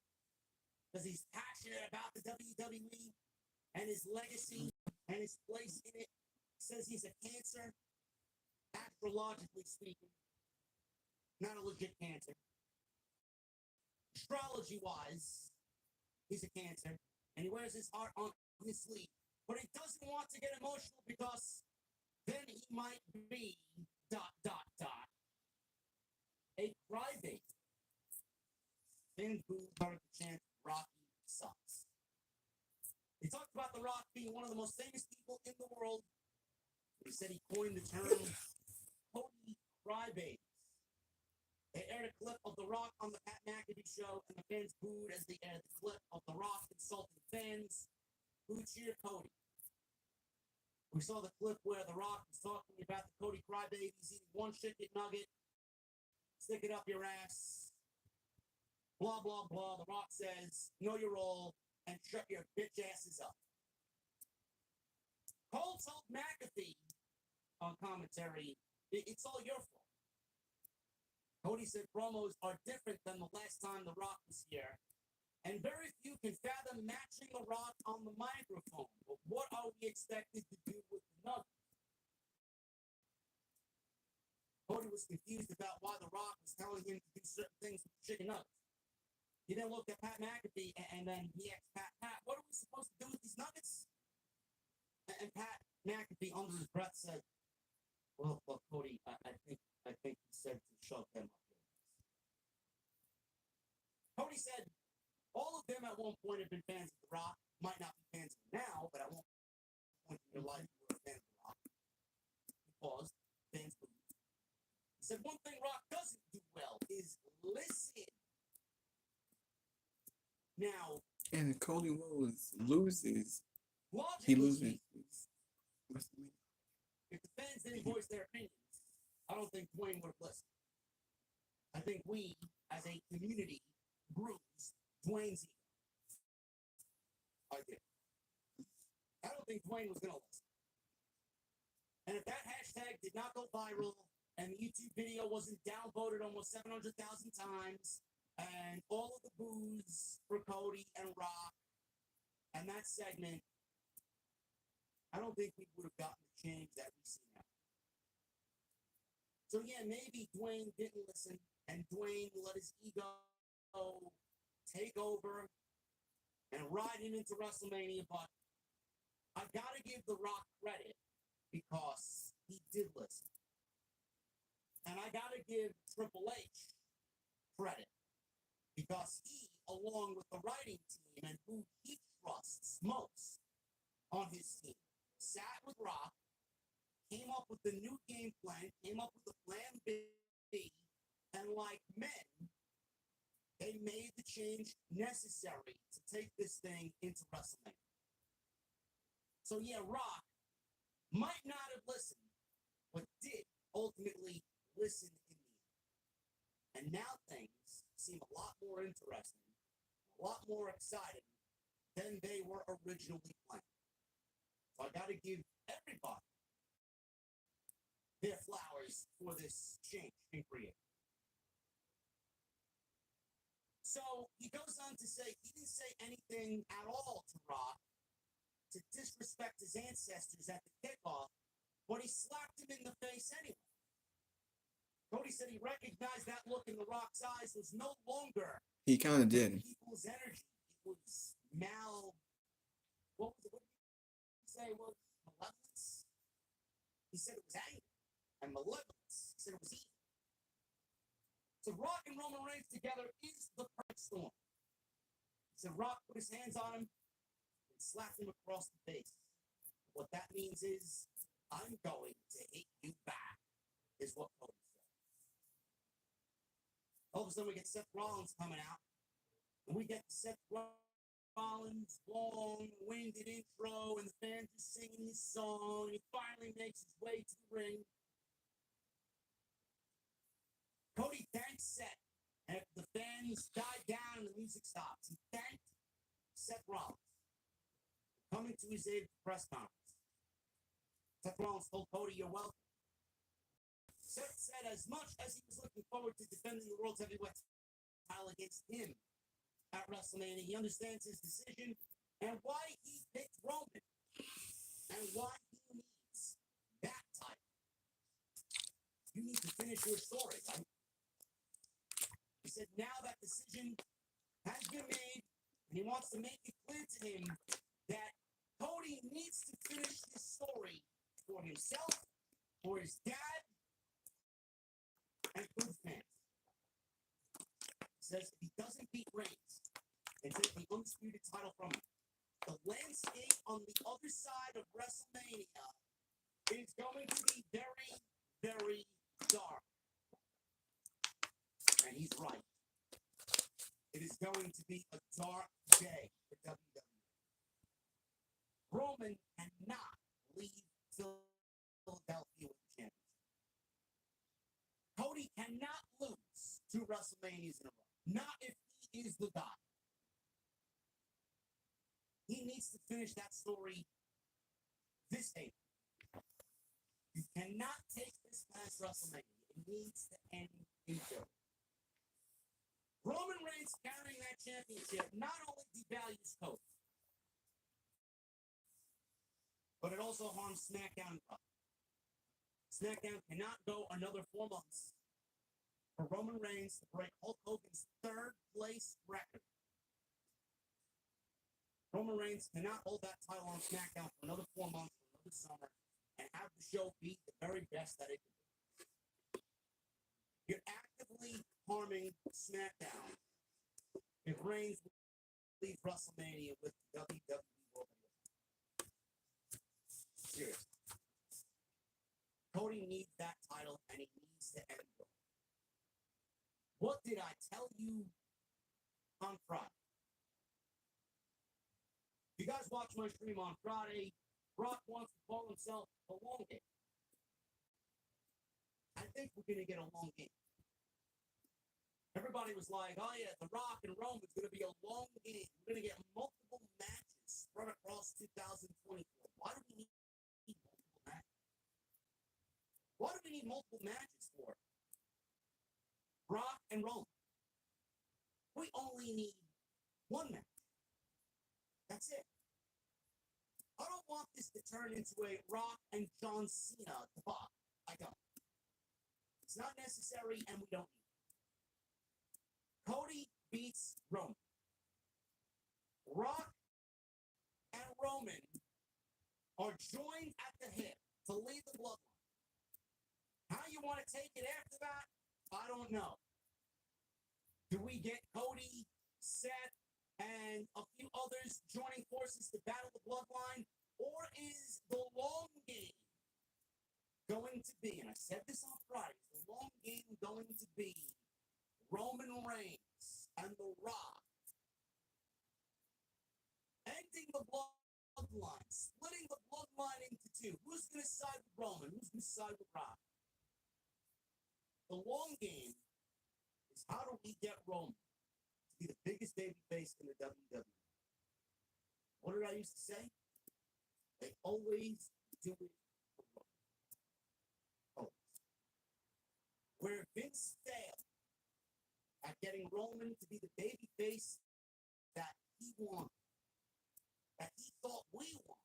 because he's passionate about the WWE and his legacy and his place in it. He says he's a cancer, astrologically speaking. Not a legit cancer. Astrology-wise, he's a cancer, and he wears his heart on his sleeve. But he doesn't want to get emotional because then he might be ... a crybaby. Fans booed started to chant, "Rocky sucks." He talked about The Rock being one of the most famous people in the world. He said he coined the term Cody Crybaby. They aired a clip of The Rock on the Pat McAfee show, and the fans booed as they aired the clip of The Rock insulting fans who cheered Cody. We saw the clip where The Rock was talking about the Cody Crybabies eating one chicken nugget, stick it up your ass, blah, blah, blah. The Rock says, know your role, and shut your bitch asses up. Cole told McAfee on commentary, it's all your fault. Cody said promos are different than the last time The Rock was here, and very few can fathom matching The Rock on the microphone. But what are we expected to do with the nuggets? Cody was confused about why The Rock was telling him to do certain things with chicken nuggets. He then looked at Pat McAfee, and then he asked Pat, what are we supposed to do with these nuggets? And Pat McAfee, under his breath, said, well, Cody, I think he said to shove them up your ass. Cody said, all of them at one point have been fans of The Rock. Might not be fans of him now, but at one point in your life, you were a fan of The Rock. He paused. Fans believed. He said, one thing Rock doesn't do well is listen. Now, and Cody Rhodes loses. He loses. If the fans didn't voice their opinions, I don't think Dwayne would have listened. I think we, as a community, bruised Dwayne's ego. I did. I don't think Dwayne was going to listen. And if that hashtag did not go viral, and the YouTube video wasn't downvoted almost 700,000 times, and all of the boos for Cody and Rock, and that segment, I don't think we would have gotten the change that we see now. So yeah, maybe Dwayne didn't listen, and Dwayne let his ego take over and ride him into WrestleMania, but I gotta give The Rock credit because he did listen. And I gotta give Triple H credit because he, along with the writing team and who he trusts most on his team, sat with Rock, came up with the new game plan, came up with the plan B, and like men, they made the change necessary to take this thing into WrestleMania. So yeah, Rock might not have listened, but did ultimately listened in the end. And now things seem a lot more interesting, a lot more exciting than they were originally planned. So I got to give everybody their flowers for this change in creative. So he goes on to say he didn't say anything at all to Rock to disrespect his ancestors at the kickoff, but he slapped him in the face anyway. Cody said he recognized that look in The Rock's eyes was no longer He kind of did. people's energy. It was what did he say? It was malevolence? He said it was anger and malevolence. He said it was evil. So Rock and Roman Reigns together is the perfect storm. He said Rock put his hands on him and slapped him across the face. What that means is, I'm going to hit you back, is what Cody said. All of a sudden, we get Seth Rollins coming out, and we get Seth Rollins' long-winded intro, and the fans are singing his song. He finally makes his way to the ring. Cody thanks Seth after the fans die down and the music stops. He thanked Seth Rollins for coming to his aid at the press conference. Seth Rollins told Cody, "You're welcome." Seth said as much as he was looking forward to defending the World Heavyweight title against him at WrestleMania, he understands his decision and why he picked Roman and why he needs that title. You need to finish your story, right? He said now that decision has been made, and he wants to make it clear to him that Cody needs to finish his story for himself, for his dad, and for his fans. He says if he doesn't beat Reigns and take the undisputed title from him, the landscape on the other side of WrestleMania is going to be very, very dark. And he's right. It is going to be a dark day for WWE. Roman cannot leave Philadelphia with the championship. Cody cannot lose 2 WrestleManias in a row. Not if he is the guy. He needs to finish that story this April. You cannot take this past WrestleMania. It needs to end in Philly. Roman Reigns carrying that championship not only devalues Cody, but it also harms SmackDown. SmackDown cannot go another 4 months for Roman Reigns to break Hulk Hogan's 3rd place record. Roman Reigns cannot hold that title on SmackDown for another 4 months, for another summer, and have the show be the very best that it can be. You're actively harming SmackDown if Reigns leaves WrestleMania with the WWE World Heavyweight. Seriously. Cody needs that title, and he needs to end it. What did I tell you on Friday? If you guys watch my stream on Friday, Brock wants to call himself a long game. I think we're going to get a long game. Everybody was like, oh yeah, The Rock and Roman's going to be a long game. We're going to get multiple matches spread across 2024. Why do we need multiple matches? What do we need multiple matches for? Brock and Roman. We only need 1 match. That's it. I don't want this to turn into a Rock and John Cena debate. I don't. It's not necessary, and we don't need it. Cody beats Roman. Rock and Roman are joined at the hip to lead the bloodline. How you want to take it after that, I don't know. Do we get Cody, Seth, and a few others joining forces to battle the bloodline? Or is the long game going to be, and I said this on Friday, is the long game going to be Roman Reigns and The Rock ending the bloodline, splitting the bloodline into 2? Who's going to side with Roman? Who's going to side with Rock? the long game is how do we get Roman to be the biggest babyface in the WWE? What did I used to say? They always do it for Roman. Always. Where Vince failed at getting Roman to be the babyface that he wanted, that he thought we wanted.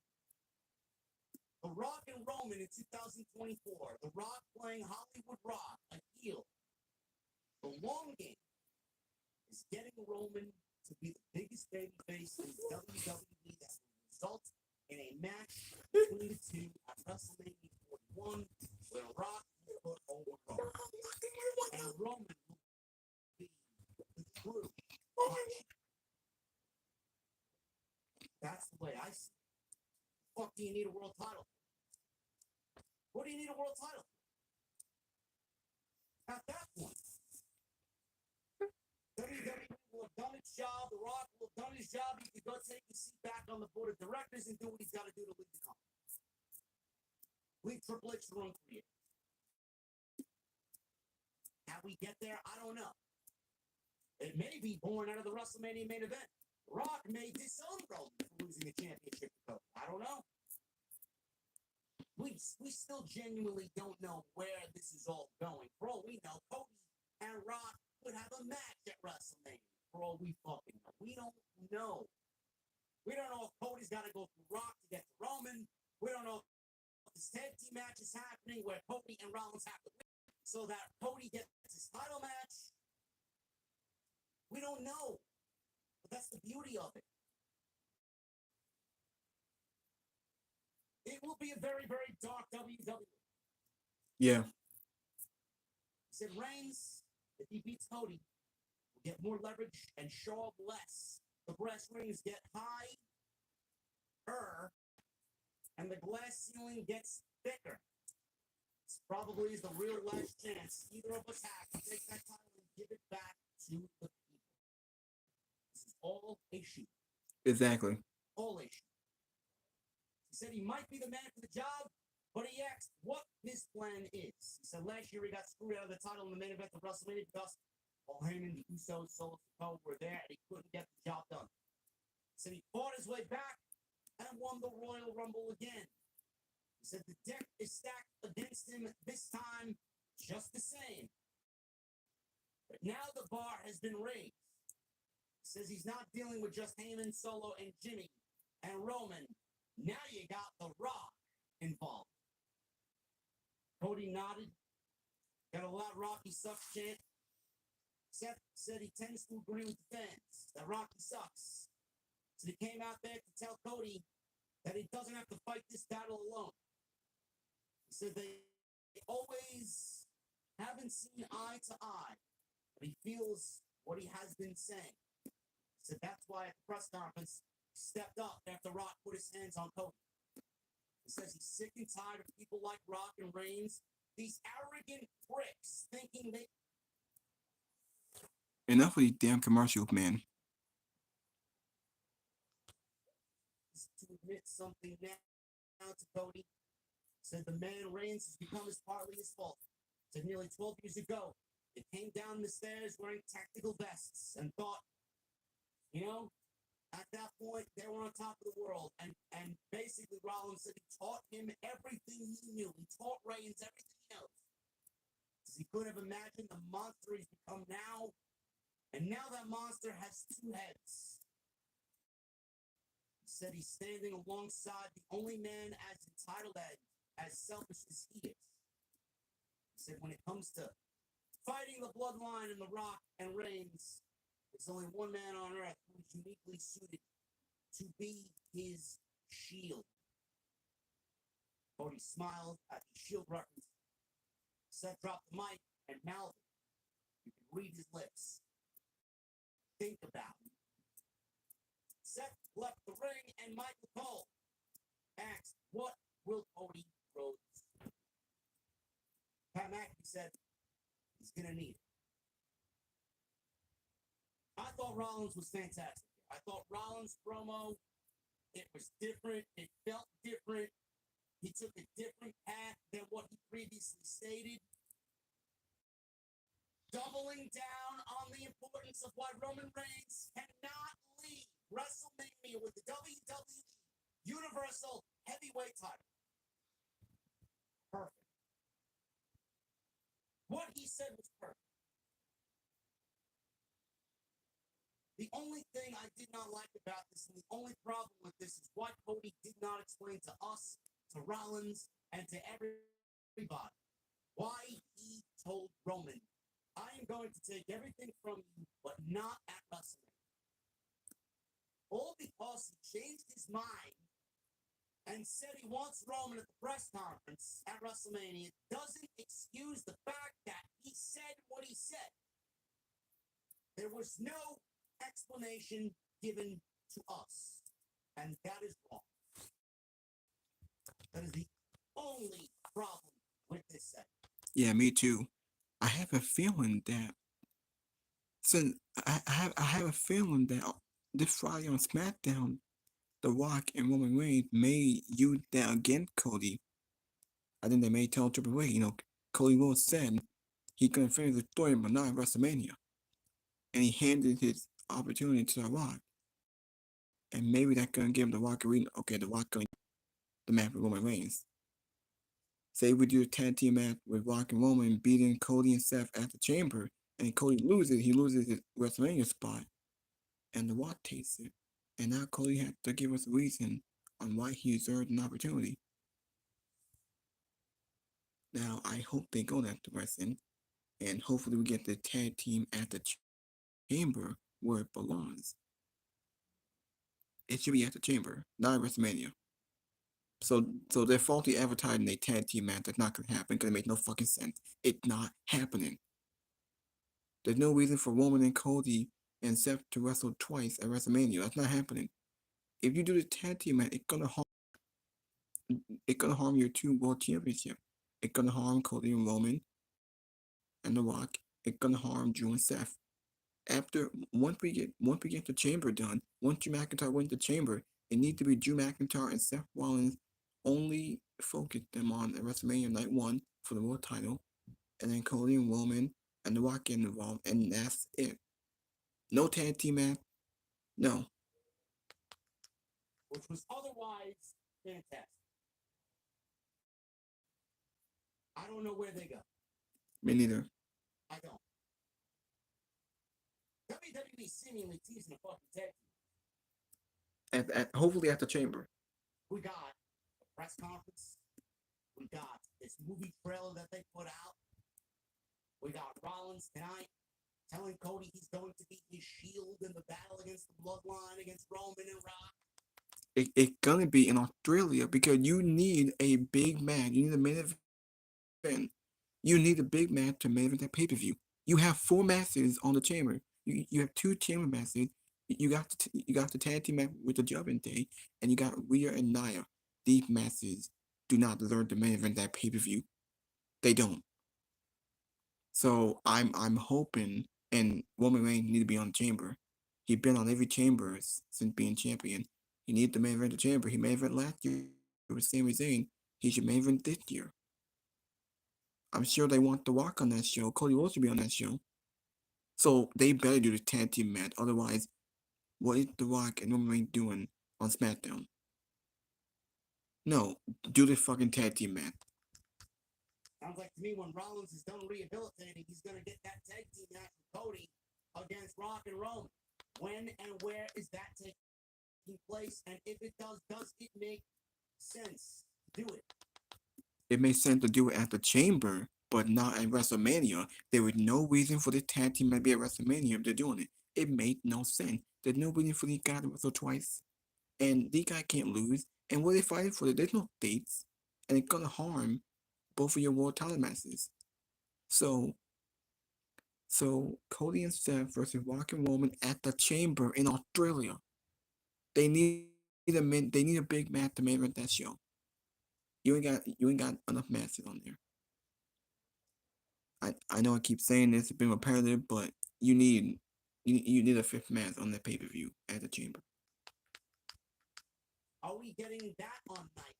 The Rock and Roman in 2024. The Rock playing Hollywood Rock, a heel. The long game is getting Roman to be the biggest babyface in WWE that will result in a match between the two at WrestleMania 41 where Rock will put over Roman. And Roman will be the true match. That's the way I see it. Fuck do you need a world title? What do you need a world title? At that point, WWE will have done its job. The Rock will have done his job. He could go take his seat back on the board of directors and do what he's got to do to lead the company. Leave Triple H to run for you. How we get there, I don't know. It may be born out of the WrestleMania main event. Rock may disown Roman for losing the championship to Cody. I don't know. We still genuinely don't know where this is all going. For all we know, Cody and Rock would have a match at WrestleMania. For all we fucking know. We don't know. We don't know if Cody's got to go through Rock to get to Roman. We don't know if this tag team match is happening where Cody and Rollins have to win so that Cody gets his title match. We don't know. But that's the beauty of it. It will be a very, very dark WWE. Yeah. He said Reigns, if he beats Cody, will get more leverage and show up less. The brass rings get higher, and the glass ceiling gets thicker. This probably is the real last chance either of us have to take that title and give it back to the people. This is all a shoot. Exactly. All a shoot. He said he might be the man for the job, but he asked what his plan is. He said last year he got screwed out of the title in the main event of WrestleMania because Paul Heyman, the Usos, Solo Sikoa were there, and he couldn't get the job done. He said he fought his way back and won the Royal Rumble again. He said the deck is stacked against him this time just the same. But now the bar has been raised. He says he's not dealing with just Heyman, Solo, and Jimmy and Roman. Now you got The Rock involved. Cody nodded. Got a loud Rocky sucks chant. Seth said he tends to agree with the fans that Rocky sucks. So he came out there to tell Cody that he doesn't have to fight this battle alone. He said they always haven't seen eye to eye, but he feels what he has been saying. He said that's why at the press conference, he stepped up after Rock put his hands on Cody. He says he's sick and tired of people like Rock and Reigns, these arrogant pricks thinking they... Enough with these damn commercials, man. To admit something now to Cody. Said the man Reigns has become as partly his fault. Said nearly 12 years ago, they came down the stairs wearing tactical vests and thought, you know, at that point they were on top of the world. And basically Rollins said he taught him everything he knew. He taught Reigns everything he knows. Because he couldn't have imagined the monster he's become now. And now that monster has two heads. He said he's standing alongside the only man as entitled as selfish as he is. He said when it comes to fighting the bloodline and The Rock and Reigns, there's only one man on earth who is uniquely suited to be his shield. Cody smiled at the shield reference. Seth dropped the mic and mouthed it. You can read his lips. Think about it. Seth left the ring and Michael Cole asked, what will Cody Rhodes do? Pat McAfee said, he's going to need it. I thought Rollins was fantastic. I thought Rollins' promo, it was different. It felt different. He took a different path than what he previously stated. doubling down on the importance of why Roman Reigns cannot leave WrestleMania with the WWE Universal Heavyweight title. Perfect. What he said was perfect. The only thing I did not like about this, and the only problem with this, is why Cody did not explain to us, to Rollins, and to everybody why he told Roman, I am going to take everything from you, but not at WrestleMania. All because he changed his mind and said he wants Roman at the press conference at WrestleMania doesn't excuse the fact that he said what he said. There was no explanation given to us, and that is wrong. That is the only problem with this segment. Yeah, me too. I have a feeling that since I have a feeling that this Friday on SmackDown, The Rock and Roman Reigns may use that against Cody. I think they may tell Triple H, Cody Rhodes said he couldn't finish the story, but not at WrestleMania, and he handed his opportunity to The Rock, and maybe that's gonna give The Rock a reason. Okay, The Rock going the match with Roman Reigns. Say we do a tag team match with Rock and Roman beating Cody and Seth at the Chamber, and Cody loses. He loses his WrestleMania spot, and The Rock takes it. And now Cody has to give us a reason on why he deserved an opportunity. Now, I hope they go that direction, and hopefully we get the tag team at the Chamber where it belongs. It should be at the Chamber, not at WrestleMania. So they're faulty advertising a tag team match that's not gonna happen because it makes no fucking sense. It's not happening. There's no reason for Roman and Cody and Seth to wrestle twice at WrestleMania. That's not happening. If you do the tag team match, it's gonna harm your two world championship. It's gonna harm Cody and Roman and The Rock. It's gonna harm Drew and Seth. Once we get the Chamber done, once Drew McIntyre wins the Chamber, it needs to be Drew McIntyre and Seth Rollins only focus them on WrestleMania Night 1 for the world title, and then Cody and Roman and The Rock get involved, and that's it. No tag team match. No. Which was otherwise fantastic. I don't know where they go. Me neither. I don't. WWE seemingly teasing a fucking tag team. Hopefully at the Chamber. We got a press conference. We got this movie trailer that they put out. We got Rollins tonight telling Cody he's going to be his shield in the battle against the Bloodline, against Roman and Rock. It's gonna be in Australia because you need a big match. You need a main event. You need a big match to main event that pay-per-view. You have 4 matches on the Chamber. You have 2 Chamber matches. You got the tag team match with the Judgment Day, and you got Rhea and Nia. These matches do not deserve the main event that pay-per-view. They don't. So I'm hoping, and Roman Reigns need to be on the Chamber. He's been on every Chamber since being champion. He needs the main event the Chamber. He main event last year with Sami Zayn. He should main event this year. I'm sure they want The Rock on that show. Cody Rhodes should be on that show. So they better do the tag team match. Otherwise, what is The Rock and Roman Reigns doing on SmackDown? No, do the fucking tag team match. Sounds like to me when Rollins is done rehabilitating, he's going to get that tag team match with Cody against Rock and Roman. When and where is that taking place? And if it does it make sense? Do it. It makes sense to do it at the Chamber, but not at WrestleMania. There was no reason for the tag team to be at WrestleMania if they're doing it. It made no sense. There's no reason for these guys to wrestle twice. And these guys can't lose. And what are they fighting for? There's no dates. And it's gonna harm both of your world title matches. So Cody and Seth versus Rock and Roman at the Chamber in Australia. They need a big match to main event that show. You ain't got enough matches on there. I know I keep saying this, it's been repetitive, but you need a 5th match on that pay-per-view at the Chamber. Are we getting that on night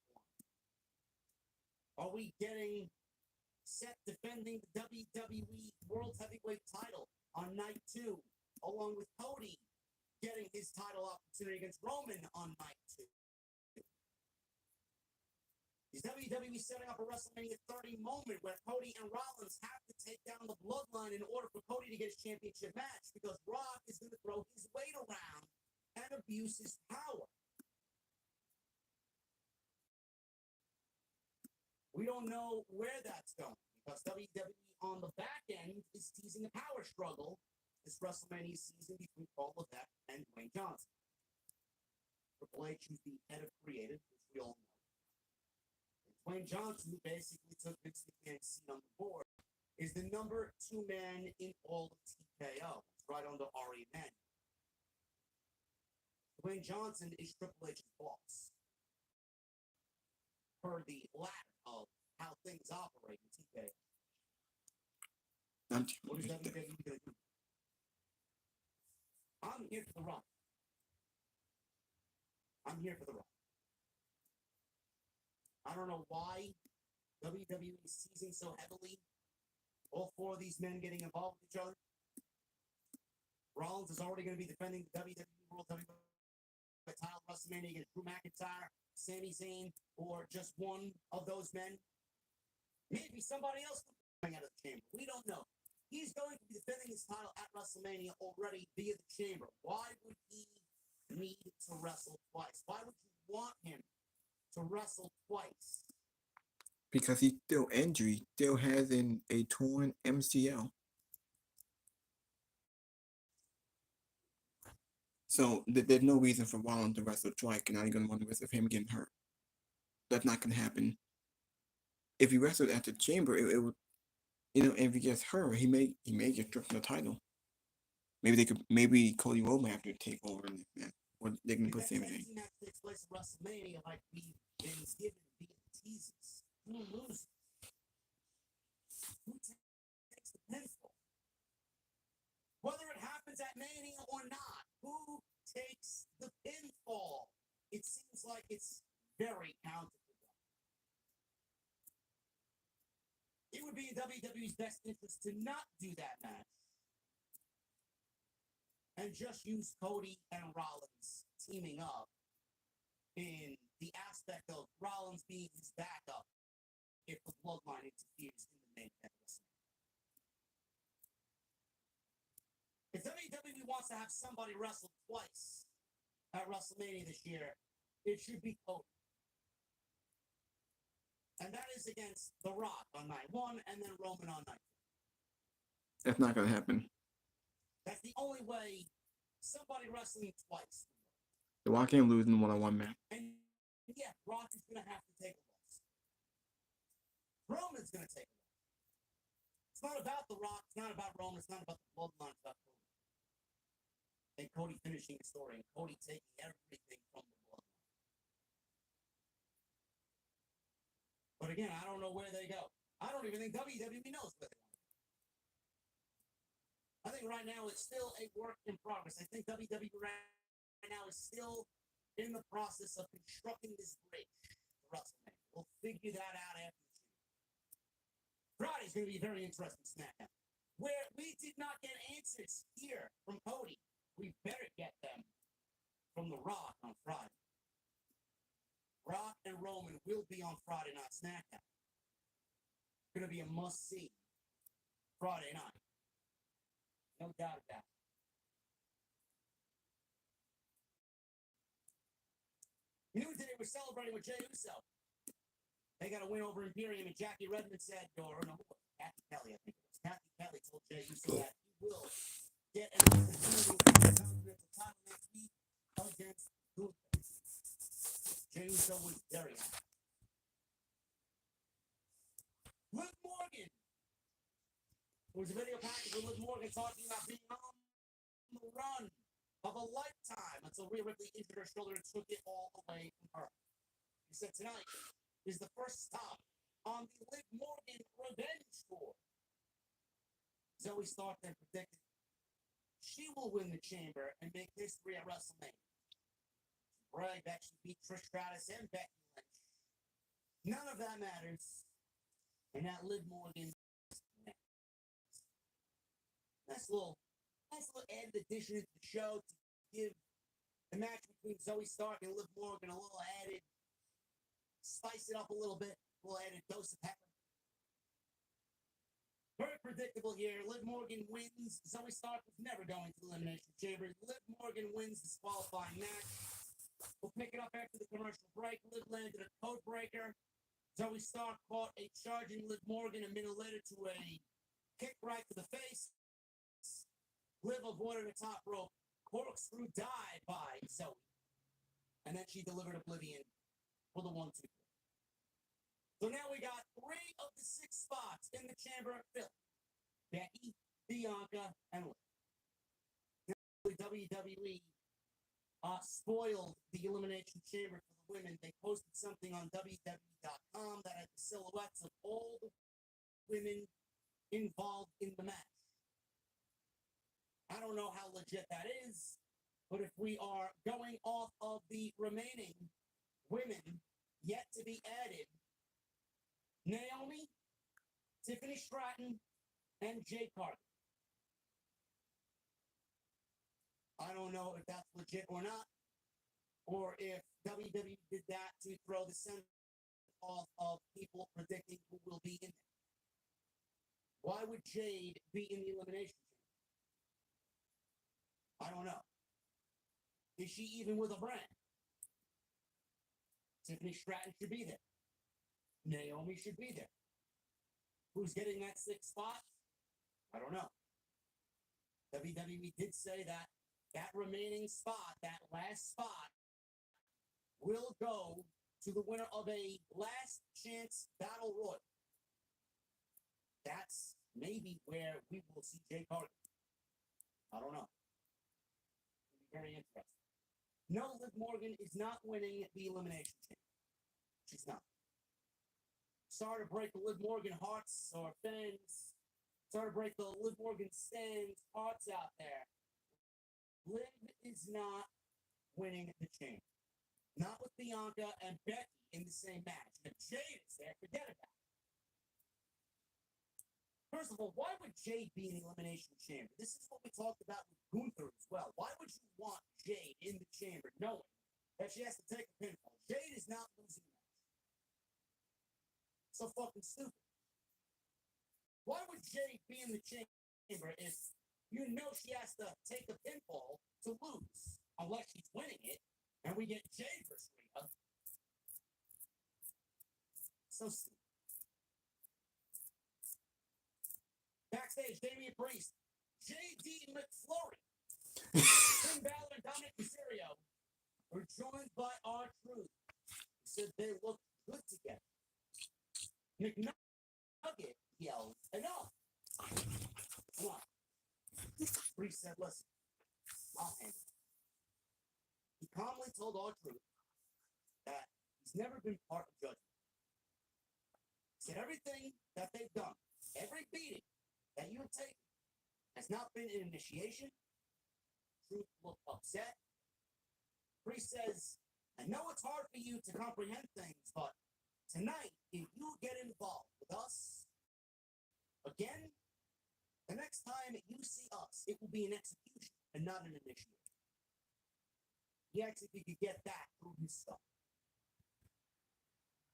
1? Are we getting Seth defending the WWE World Heavyweight title on night 2, along with Cody getting his title opportunity against Roman on night 2. Is WWE setting up a WrestleMania 30 moment where Cody and Rollins have to take down the bloodline in order for Cody to get his championship match because Rock is going to throw his weight around and abuse his power? We don't know where that's going because WWE on the back end is teasing a power struggle this WrestleMania season between Paul Levesque and Dwayne Johnson. Triple H, who's the head of creative, which we all know. Dwayne Johnson, who basically took Vince McMahon's seat on the board, is the number 2 man in all of TKO, right under Ari Emanuel. Dwayne Johnson is Triple H's boss, per the ladder of how things operate in TKO. What is WWE going to do? I'm here for the run. I'm here for the run. I don't know why WWE is seizing so heavily. All 4 of these men getting involved with each other. Rollins is already going to be defending the WWE World Heavyweight title WrestleMania against Drew McIntyre, Sami Zayn, or just one of those men. Maybe somebody else coming out of the chamber. We don't know. He's going to be defending his title at WrestleMania already via the chamber. Why would he need to wrestle twice? Why would you want him to wrestle twice? Because he's still injured, still has a torn MCL. So there's no reason for Rollins to wrestle twice, and now you're gonna want to wrestle him getting hurt. That's not gonna happen. If he wrestled at the chamber, it would, if he gets hurt, he may get stripped from the title. Maybe Cody Rhodes may have to take over in this match, or they can put Sami Zayn. That takes place at WrestleMania, like we've been given via teases. Who loses? Who takes the pinfall? Whether it happens at Mania or not, who takes the pinfall? It seems like it's very counterproductive. It would be in WWE's best interest to not do that match and just use Cody and Rollins teaming up in the aspect of Rollins being his backup if the bloodline interferes in the main event. If WWE wants to have somebody wrestle twice at WrestleMania this year, it should be Cody. And that is against The Rock on night 1 and then Roman on night 2. That's not gonna happen. That's the only way somebody wrestling twice. The Rock ain't losing one-on-one match. And yeah, Rock is going to have to take a loss. Roman's going to take a loss. It's not about The Rock. It's not about Roman. It's not about the bloodline. It's about Cody. And Cody finishing the story. And Cody taking everything from the bloodline. But again, I don't know where they go. I don't even think WWE knows where they go. I think right now it's still a work in progress. I think WWE right now is still in the process of constructing this bridge to WrestleMania. We'll figure that out after the show. Friday's going to be a very interesting SmackDown, where we did not get answers here from Cody. We better get them from The Rock on Friday. Rock and Roman will be on Friday Night SmackDown. It's going to be a must-see Friday night. No doubt about it. You know, today we're celebrating with Jey Uso. They got a win over Imperium, and Jackie Redmond said, or no, Kathy Kelly, I think it was. Kathy Kelly told Jey Uso that he will get an opportunity to the Continental title next week against Gunther. Jey Uso was very happy. Liv Morgan. There was a video package with Liv Morgan talking about being on the run of a lifetime until Rhea Ripley injured her shoulder and took it all away from her. He said tonight is the first stop on the Liv Morgan revenge tour. Zoe Stark then predicted she will win the chamber and make history at WrestleMania. She bragged that she beat Trish Stratus and Becky Lynch. None of that matters. And that Liv Morgan. Nice little added addition to the show to give the match between Zoe Stark and Liv Morgan a little added, spice it up a little bit, a little added dose of pepper. Very predictable here. Liv Morgan wins. Zoe Stark was never going to the Elimination Chamber. Liv Morgan wins this qualifying match. We'll pick it up after the commercial break. Liv landed a code breaker. Zoe Stark caught a charging Liv Morgan a minute later to a kick right to the face. Liv avoided a top rope corkscrew dive by Zoe. And then she delivered Oblivion for the 1-2. So now we got 3 of the 6 spots in the chamber filled. Becky, Bianca, and Liv. Now, WWE spoiled the Elimination Chamber for the women. They posted something on WWE.com that had the silhouettes of all the women involved in the match. I don't know how legit that is, but if we are going off of the remaining women yet to be added, Naomi, Tiffany Stratton, and Jay Carter. I don't know if that's legit or not, or if WWE did that to throw the scent off of people predicting who will be in there. Why would Jade be in the Elimination Chamber? I don't know. Is she even with a brand? Tiffany Stratton should be there. Naomi should be there. Who's getting that 6th spot? I don't know. WWE did say that that remaining spot, that last spot, will go to the winner of a last chance battle royal. That's maybe where we will see Jay Carter. I don't know. Very interesting. No, Liv Morgan is not winning the Elimination Chamber. She's not. Sorry to break the Liv Morgan hearts or fans. Sorry to break the Liv Morgan stands hearts out there. Liv is not winning the chamber. Not with Bianca and Becky in the same match. If Jade is there, forget about it. First of all, why would Jade be in the Elimination Chamber? This is what we talked about with Gunther as well. Why would you want Jade in the chamber knowing that she has to take a pinfall? Jade is not losing the match. So fucking stupid. Why would Jade be in the chamber if you know she has to take a pinfall to lose? Unless she's winning it, and we get Jade versus Rhea. So stupid. Backstage, Damian Priest, J.D. McFlurry, Finn Balor, and Dominic Mysterio were joined by R-Truth, who said they look good together. McNugget yelled, "Enough! Come on." Priest said, "Listen, I'll handle it." He calmly told R-Truth that he's never been part of Judgment. He said everything that they've done, every beating that you have taken, has not been an initiation. Truth looked upset. Priest says, "I know it's hard for you to comprehend things, but tonight, if you get involved with us again, the next time you see us, it will be an execution and not an initiation." He actually could get that through his stuff.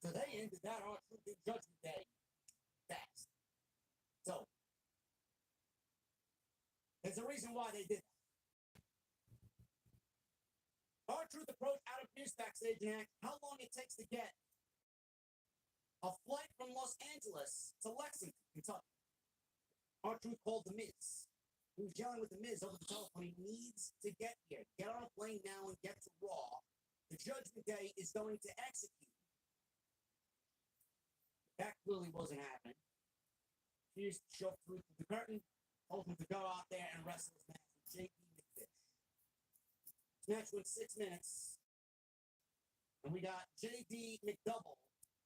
So they ended that R-Truth in Judgment Day fast. So there's a reason why they did that. R-Truth approached Adam Pearce backstage and asked how long it takes to get a flight from Los Angeles to Lexington, Kentucky. R-Truth called The Miz. He was yelling with The Miz over the telephone. He needs to get here. Get on a plane now and get to Raw. The Judgment Day is going to execute. That clearly wasn't happening. Pearce shoved through the curtain, told him to go out there and wrestle his match with J.D. McFish. This match went 6 minutes. And we got J.D. McDouble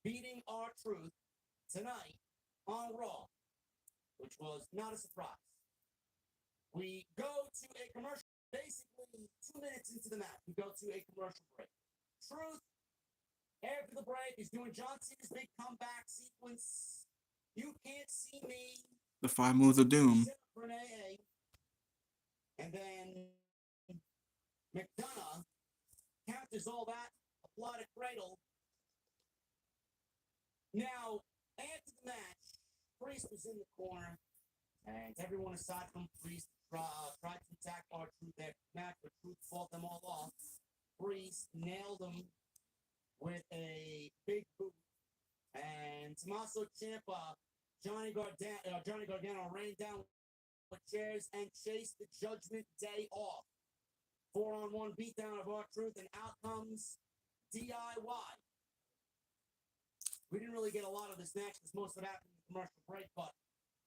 beating R-Truth tonight on Raw, which was not a surprise. We go to a commercial, basically 2 minutes into the match. We go to a commercial break. Truth, after the break, is doing John Cena's big comeback sequence. You can't see me. The 5 moves of doom. Set up for an AA. And then McDonough counters all that. Applied a cradle. Now, after the match, Priest was in the corner, and everyone aside from Priest tried to attack R-Truth after the match, but Truth fought them all off. Priest nailed him with a big boot, and Tommaso Ciampa, Johnny Gargano rained down with chairs and chased the Judgment Day off. 4-on-1 beatdown of R-Truth, and out comes DIY. We didn't really get a lot of this match because most of it happened in the commercial break, but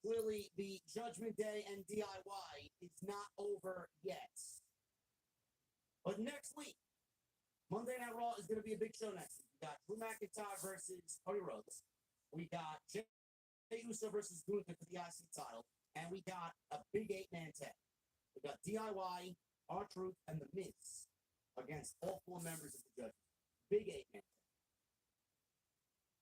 clearly the Judgment Day and DIY is not over yet. But next week, Monday Night Raw is going to be a big show next week. We got Drew McIntyre versus Cody Rhodes. We got Jey Uso versus Gunther for the IC title. And we got a big 8-man tag. We got DIY, R-Truth, and The Miz against all 4 members of the Judgment. Big 8-man tag.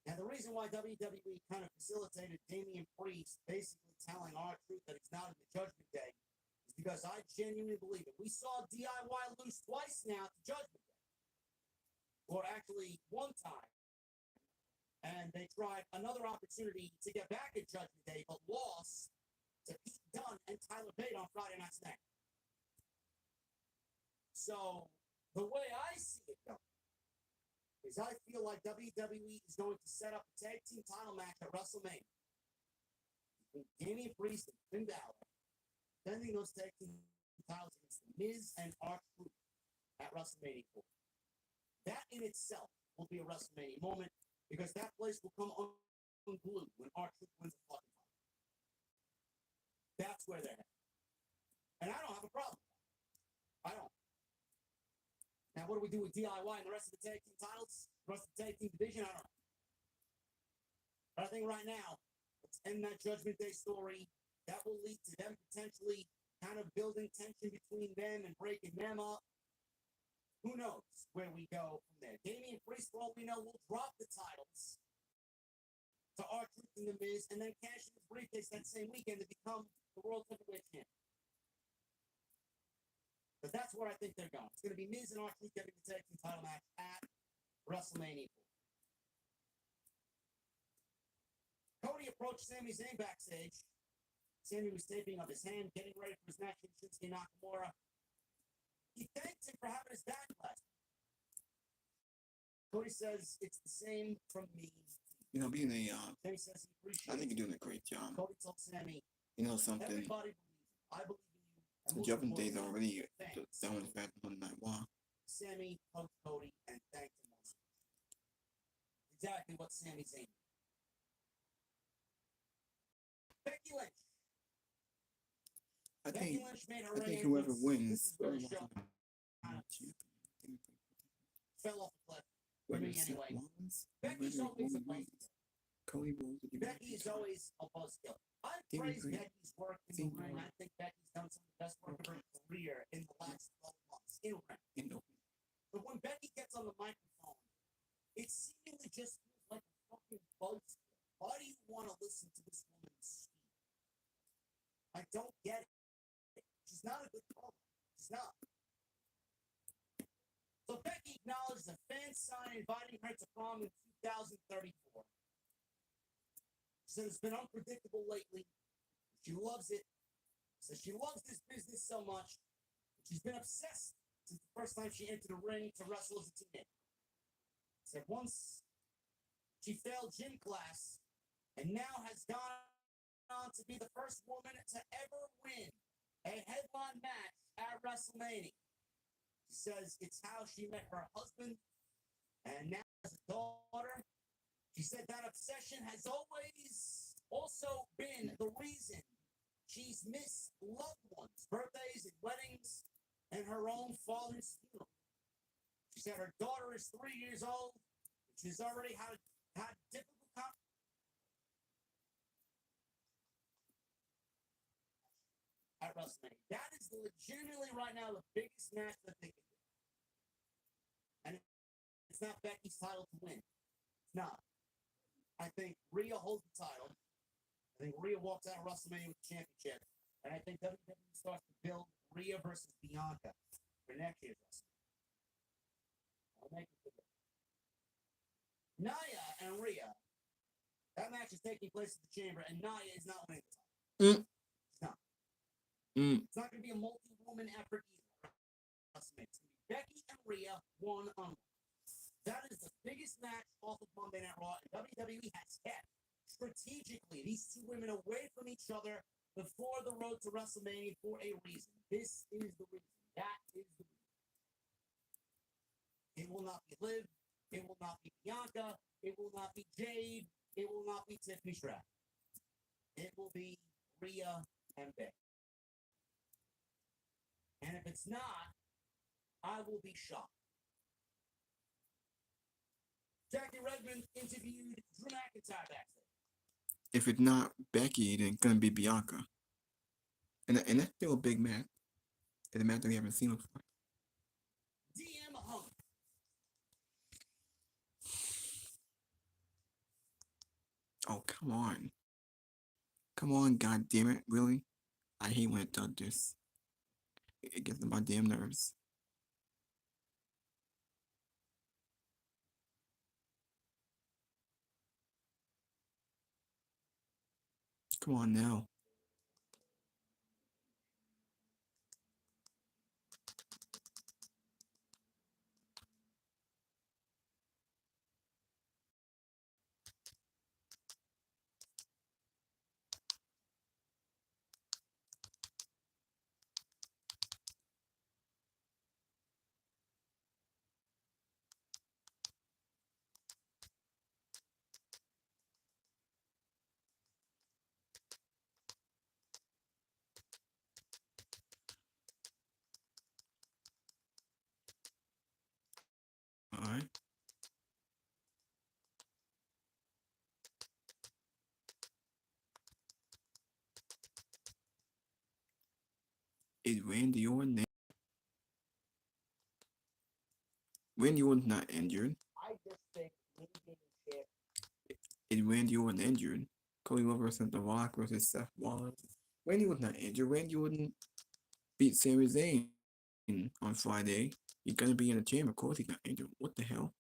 Now, the reason why WWE kind of facilitated Damian Priest basically telling R-Truth that he's not in the Judgment Day is because I genuinely believe it. We saw DIY lose twice now to Judgment Day. Or actually, one time. And they tried another opportunity to get back at Judgment Day, but lost to Pete Dunne and Tyler Bate on Friday Night SmackDown. So, the way I see it going is I feel like WWE is going to set up a tag team title match at WrestleMania between Damian Priest and Finn Balor, defending those tag team titles against The Miz and R-Truth at WrestleMania 4. That in itself will be a WrestleMania moment because that place will come unglued when R-Truth wins the fucking title. That's where they're headed. And I don't have a problem with that. I don't. Now, what do we do with DIY and the rest of the tag team titles? The rest of the tag team division? I don't know. But I think right now, let's end that Judgment Day story. That will lead to them potentially kind of building tension between them and breaking them up. Who knows where we go from there? Damian Priest, for all we know, will drop the titles to R-Truth and The Miz and then cash in his briefcase that same weekend to become the World Heavyweight Champion. But that's where I think they're going. It's going to be Miz and R-Truth getting the tag team title match at WrestleMania 4. Cody approached Sami Zayn backstage. Sami was taping up his hand, getting ready for his match with Shinsuke Nakamura. He thanked him for having his back last night. Cody says it's the same from me. You know, being a, Sami says he appreciates I think you're doing a great job. Cody told Sami, You know something? everybody believes you. I believe in you. And The most Judgment Day's importantly, already thanks. down with the fact on that wall. Sami hugged Cody and thanked him also. Exactly what Sami Zayn did. Becky Lynch. I Becky think Lynch made her I think reign whoever entrance. wins, This is where the show champion. fell off the cliff. Whether me it's Seth anyway. Rollins, Becky's whether always a Roman Reigns, buzzkill. Cody Rhodes, or Becky is always a buzzkill. I David praise Green. Becky's work in the Same ring. Lord. I think Becky's done some of the best work of her career in the last 12 months in ring. in the But when Becky gets on the microphone, it seemingly just feels like a fucking buzzkill. Why do you want to listen to this woman speak? I don't get it. She's not a good caller. She's not. So Becky acknowledged a fan sign inviting her to prom in 2034. She said it's been unpredictable lately. She loves it. Says she loves this business so much. She's been obsessed since the first time she entered a ring to wrestle as a teenager. Said once she failed gym class and now has gone on to be the first woman to ever win a headline match at WrestleMania. She says it's how she met her husband and now has a daughter. She said that obsession has always also been the reason she's missed loved ones, birthdays and weddings, and her own father's funeral. She said her daughter is 3 years old. She's already had difficult at WrestleMania. That is legitimately right now the biggest match that they can do. And it's not Becky's title to win. It's not. I think Rhea holds the title. I think Rhea walks out of WrestleMania with the championship, and I think WWE starts to build Rhea versus Bianca for next year's WrestleMania. I'll make it clear. Nia and Rhea. That match is taking place at the Chamber, and Nia is not winning the title. Mm. It's not. Mm. It's not going to be a multi-woman effort either. It's going to be Becky and Rhea one-on-one. That is the biggest match off of Monday Night Raw, and WWE has kept strategically these two women away from each other before the road to WrestleMania for a reason. This is the reason. That is the reason. It will not be Liv. It will not be Bianca. It will not be Jade. It will not be Tiffany Stratton. It will be Rhea and Becky. And if it's not, I will be shocked. Jackie Redmond interviewed Drew McIntyre backstage. If it's not Becky, then it's gonna be Bianca. And that's still a big match. It's a match that we haven't seen before. DM Hunk. Oh, come on. Come on, god damn it, really? I hate when it does this. It gets on my damn nerves. Come on now. Alright. Is Randy Orton there? Randy Orton's not injured. I just think losing champ. Is Randy Orton injured? Cody Rhodes versus The Rock versus Seth Rollins. Randy Orton's not injured. Randy Orton beat Sami Zayn on Friday. He's gonna be in the chamber. Of course he's not injured. What the hell?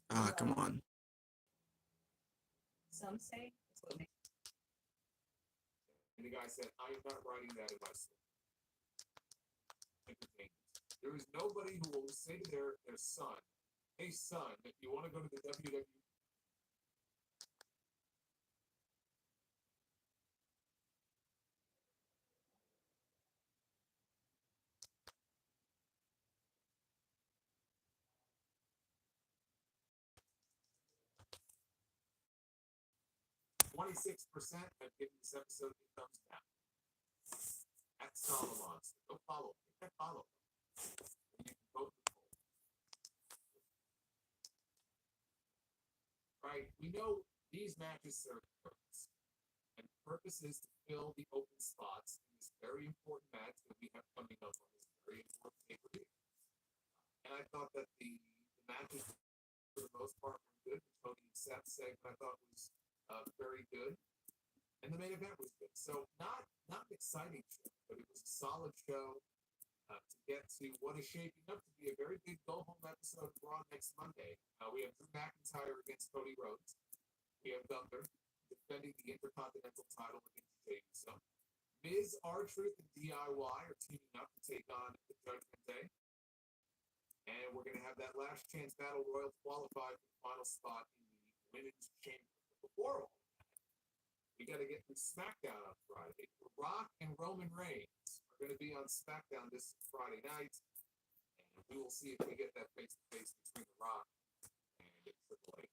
Ah, come on. Some say it's what makes And the guy said, I am not writing that in my story. Entertainment. There is nobody who will say to their son, hey son, if you want to go to the WWE, 26% have given this episode a thumbs down. At Solomon. Go follow. Hit that follow. And you can vote the poll. Right? We know these matches serve a purpose. And the purpose is to fill the open spots in this very important match that we have coming up on this very important pay-per-view. And I thought that the matches, for the most part, were good. The Cody and Seth segment I thought was very good. And the main event was good. So not an exciting show, but it was a solid show to get to what is shaping up to be a very big go-home episode of Raw next Monday. We have Drew McIntyre against Cody Rhodes. We have Gunther defending the Intercontinental title against Jey Uso. Miz, R-Truth, and DIY are teaming up to take on the Judgment Day. And we're going to have that last chance battle royal to qualify for the final spot in the women's chamber. Before all that, we got to get through SmackDown on Friday. The Rock and Roman Reigns are going to be on SmackDown this Friday night, and we will see if we get that face-to-face between The Rock and Triple H.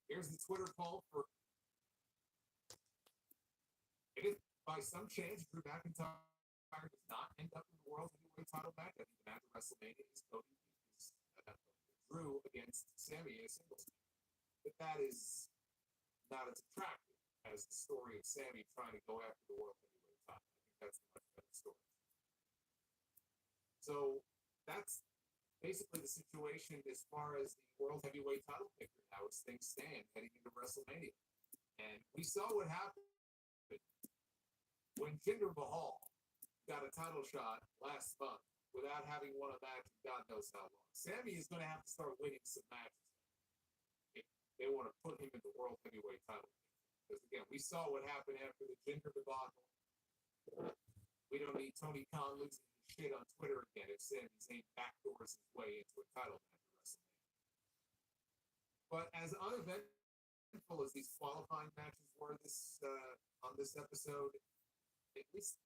Here's the Twitter poll for. It is by some chance Drew McIntyre does not end up in the World Heavyweight title match. I think the match at WrestleMania is Cody Drew against Sami in a singles match. But that is not as attractive as the story of Sami trying to go after the World Heavyweight title. I think that's a much better story. So that's basically the situation as far as the World Heavyweight title picture now as things stand heading into WrestleMania. And we saw what happened when Jinder Mahal got a title shot last month without having won a match in God knows how long. Sammy is going to have to start winning some matches if they want to put him in the World Heavyweight title picture. Because again, we saw what happened after the Jinder debacle. We don't need Tony Khan losing his shit on Twitter again if Sami Zayn backdoors his way into a title match at WrestleMania. But as uneventful as these qualifying matches were this on this episode, at least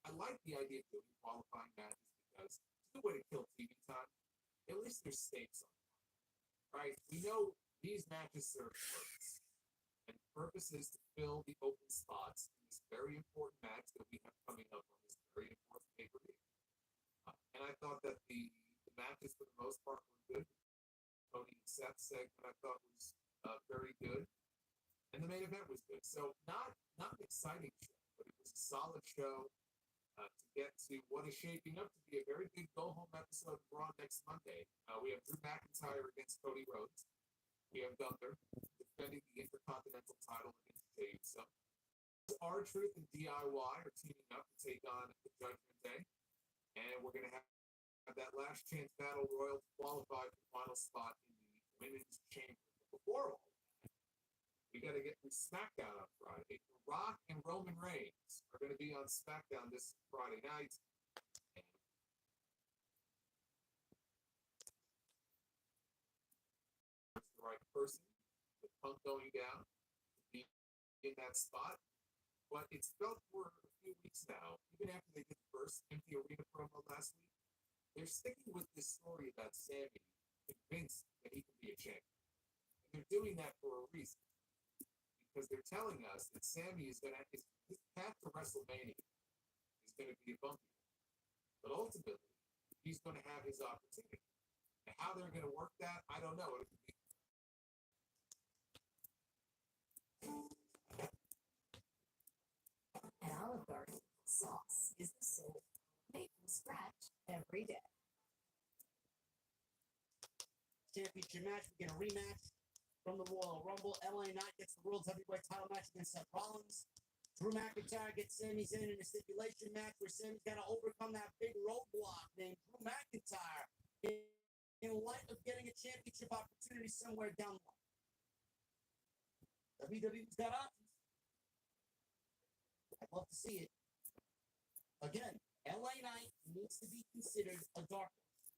I like the idea of doing qualifying matches because it's a good way to kill TV time. At least there's stakes on it, right? We know these matches serve a purpose, and the purpose is to fill the open spots in this very important match that we have coming up on this very important pay-per-view. And I thought that the matches for the most part were good. Cody and Seth segment I thought was very good, and the main event was good. So not an exciting show, but it was a solid show to get to what is shaping up to be a very good go-home episode of Raw next Monday. We have Drew McIntyre against Cody Rhodes. We have Gunther defending the Intercontinental title against Jey Uso. R-Truth and DIY are teaming up to take on the Judgment Day. And we're going to have that last chance battle royal to qualify for the final spot in the women's chamber. But before all that, we got to get through SmackDown on Friday. The Rock and Roman Reigns are going to be on SmackDown this Friday night. And it's the right person, with Punk going down to be in that spot. But it's felt for a few weeks now, even after they did the first empty arena promo last week, they're sticking with this story about Sammy, convinced that he can be a champion. And they're doing that for a reason. Because they're telling us that Sammy is going to, his path to WrestleMania is going to be a bumpy one. But ultimately, he's going to have his opportunity. And how they're going to work that, I don't know. It could be At Olive Garden, sauce is the soul made from scratch every day. Championship match, we get a rematch from the Royal Rumble. LA Knight gets the World Heavyweight title match against Seth Rollins. Drew McIntyre gets Sami Zayn in a stipulation match where Sami's got to overcome that big roadblock named Drew McIntyre in light of getting a championship opportunity somewhere down the line. WWE's got options. I'd love to see it. Again, LA Knight needs to be considered a dark horse.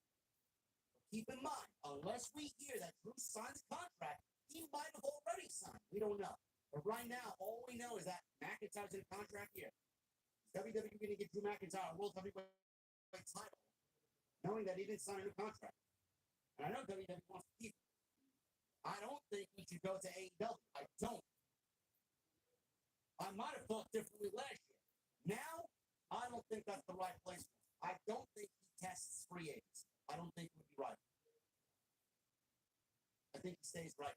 Keep in mind, unless we hear that Drew signs a contract, he might have already signed. We don't know. But right now, all we know is that McIntyre's in a contract here. Is WWE going to get Drew McIntyre a World Heavyweight title, knowing that he didn't sign a new contract? And I know WWE wants to keep him. I don't think he should go to AEW. I don't. I might have thought differently last year. Now, I don't think that's the right place for him. I don't think he tests free agents. I don't think it would be right. I think he stays right.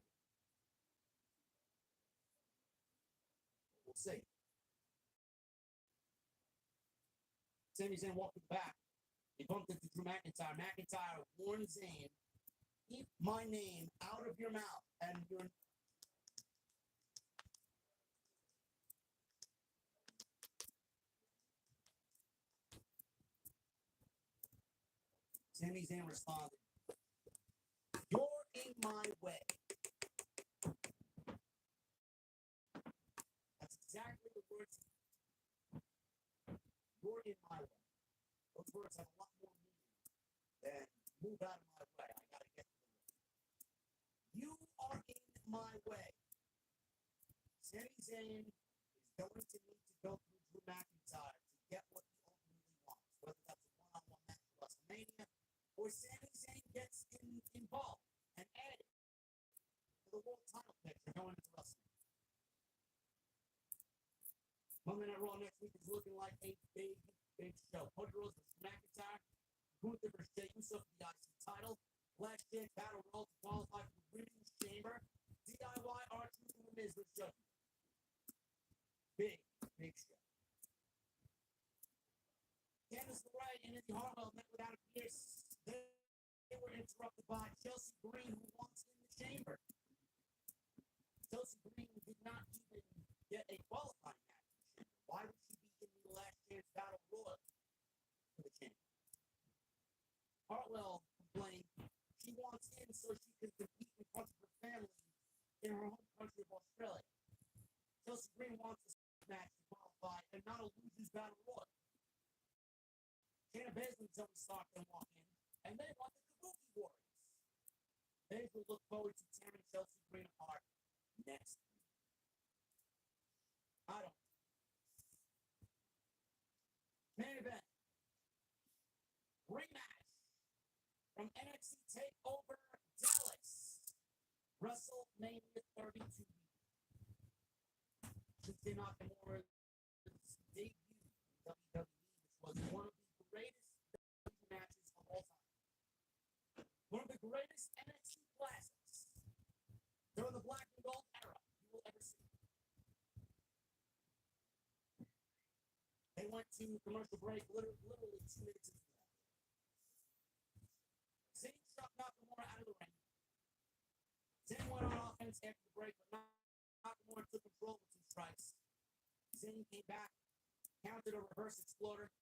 We'll see. Sami Zayn walking back. He bumped into Drew McIntyre. McIntyre warned Zayn, keep my name out of your mouth and your Sami Zayn responded, you're in my way. That's exactly the words. You're in my way. Those words have a lot more meaning than move out of my way. I gotta get to the way. You are in my way. Sami Zayn is going to need to go through Drew McIntyre to get what he ultimately wants, whether that's a one-on-one match at WrestleMania or Sami Zayn gets involved and added to the world title picture going into WrestleMania. Monday Night Raw next week is looking like a big show. Cody Rhodes versus McIntyre, Gunther versus Jey Uso for the IC title, Last Chance Battle Royal to qualify for the Women's Chamber, DIY R-Truth and The Miz versus Judgment. Big show. Candice LeRae and Indy Hartwell met with Adam Pearce. They They were interrupted by Chelsea Green, who wants in the chamber. Chelsea Green did not even get a qualifying match in the chamber. Why would she be in the last chance battle royal for the chamber? Hartwell complained she wants in so she can compete in front of her family in her home country of Australia. Chelsea Green wants a match to qualify and not a losers battle royal. Shayna Baszler and Zoe Stark then walk in, and they want the Kabuki Warriors. Baszler look forward to tearing Chelsea Green apart next week. I don't. Main event. Rematch from NXT TakeOver Dallas. WrestleMania 32. Shinsuke Nakamura's debut in WWE, which was one of the greatest WWE matches of all time. One of the greatest NXT classics during the black and gold era you will ever see. They went to commercial break literally 2 minutes into that. Zayn struck Nakamura out of the ring. Zayn went on offense after the break, but Nakamura took control with 2 strikes. Zayn came back, counted a reverse exploder,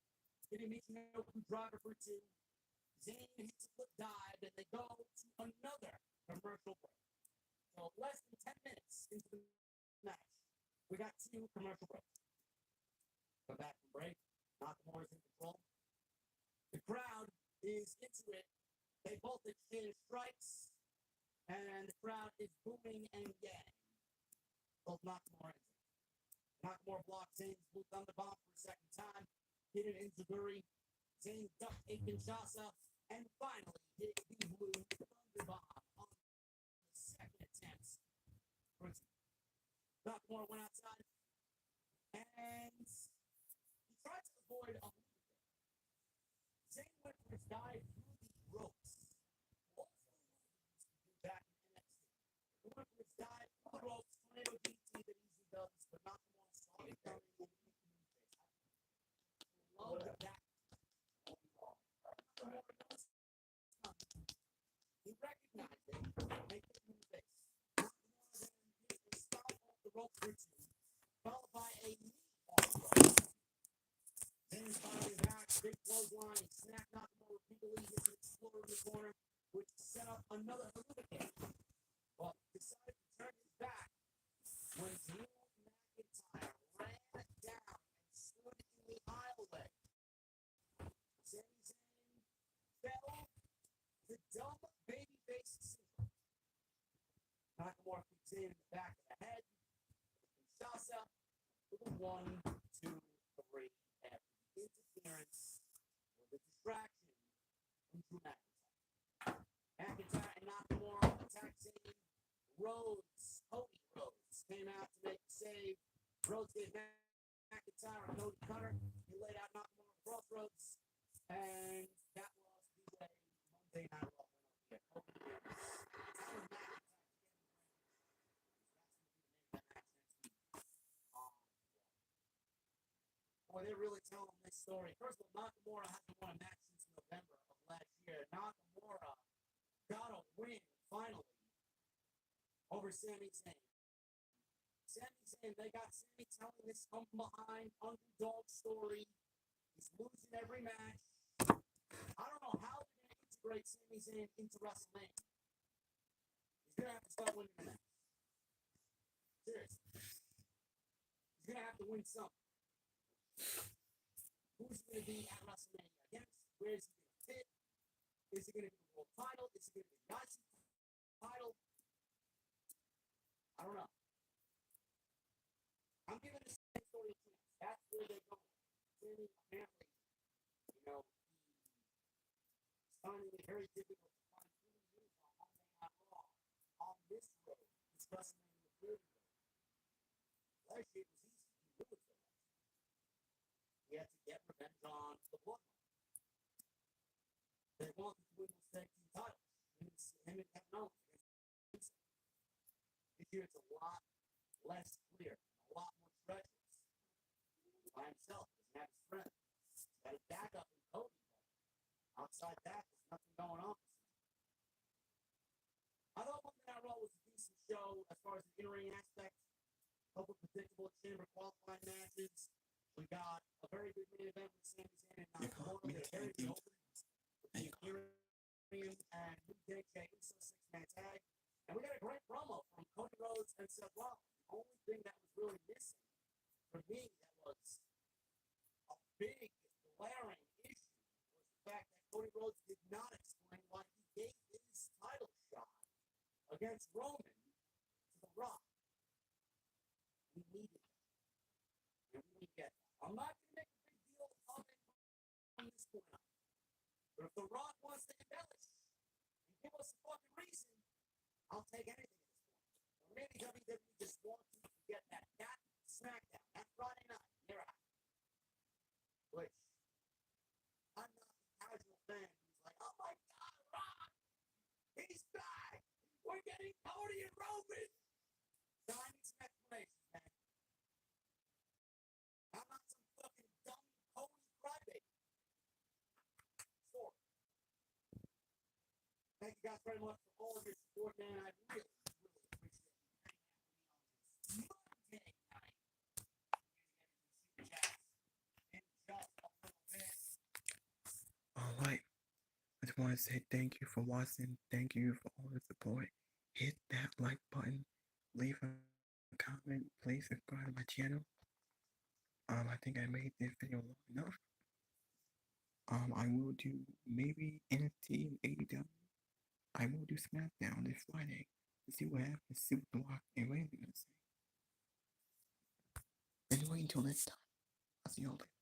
hit a Michinoku driver for 2. Zayn hits a flip dive, and they go to another commercial break. So less than 10 minutes into the match, we got 2 commercial breaks. Come back from break, Nakamura's in control. The crowd is into it. They both exchange strikes, and the crowd is booming and yelling. Both Nakamura and Zayn. Nakamura blocked Zayn's blue thunder bomb for a second time, hit an enziguri. Zayn ducked a Kinshasa, and finally hit the blue thunder bomb on the second attempt. Nakamura went outside, and he tried to avoid a move. Zayn went for his dive through the ropes. Hopefully, he used to do back in NXT. He went for his dive through the ropes, tornado DT that easily does, but Nakamura saw it coming and hit him in the face. Love that. Nakamura knows coming. He recognized it and hit him in the face. Nakamura then hit a stomp off the rope for 2, followed by a knee off the rope. Zayn's firing back, big clothesline, he snapped Nakamura repeatedly, hit an exploder in the corner, which set up another eliminator. But decided to turn his back when Drew McIntyre ran down and stood in the aisleway. Sami Zayn fell the dumb babyface syndrome. Nakamura kicks in the back of the head. Kinshasa with a 1, 2, 3 after the interference or the distraction from Drew McIntyre. McIntyre and Nakamura attack Zayn. Rhodes, Cody Rhodes, came out to make the save. Rhodes gave McIntyre a Cody cutter. He laid out Nakamura crossroads, and that was the way Monday Night Raw went over here. Cody wins. Telling McIntyre to get in the ring. That's going to be the name of that match next week. Boy, they're really telling this story. First of all, Nakamura hasn't won a match since November of last year. Nakamura got a win, finally, over Sami Zayn. Sami Zayn, they got Sami telling this come behind underdog story. He's losing every match. I don't know how they're going to integrate Sami Zayn into WrestleMania. He's going to have to start winning the match. Seriously. He's going to have to win something. Who's he going to be at WrestleMania against? Where is he going to fit? Is it going to be the world title? Is it going to be the IC title? I don't know. I'm giving this story a chance. That's where they're going. Sammy, apparently, he's finding it very difficult to find clean uniform on Monday Night Raw on this road, this WrestleMania 30 road. Last year it was easy. He knew it so much. He had to get revenge on the Bloodline. They wanted to win those tag team titles. Him and Kevin Owens against this year it's a lot less clear, a lot more treacherous. By himself, doesn't have his friends. He's got his backup in Cody, but outside that, there's nothing going on. far as the in-ring aspect, a couple predictable chamber qualifying matches. We got a very good main event with Sami Zayn and You caught Nakamura. me We had a very good tagging. opening with the Imperium and New Day Jey Uso six-man tag. And we got a great promo from Cody Rhodes and Seth Rollins. The only thing that was really missing for me that was a big, glaring issue was the fact that Cody Rhodes did not explain why he gave his title shot against Roman to The Rock. We needed that. And we didn't get that. I'm not going to make a big deal of it from this point on. But if The Rock wants to embellish and give us a fucking reason, I'll take anything at this point. Or maybe WWE just wants you to get that SmackDown, that Friday night, you're out. Which, I'm not the casual fan who's like, oh my god, Rock! He's back! We're getting Cody and Roman! So I need some explanations, man. I'm not some fucking dumb Cody crybaby. Sorry. Thank you guys very much for all of your support, man. I really, really appreciate you hanging out with me on this Monday night. Super chats in just a little bit. All right. I just want to say thank you for watching. Thank you for all the support. Hit that like button. Leave a comment. Please subscribe to my channel. I think I made this video long enough. I will do maybe NXT and AEW. I will do SmackDown this Friday to see what happens. See what The Rock and Randy gonna say. Anyway, until next time, I'll see y'all later.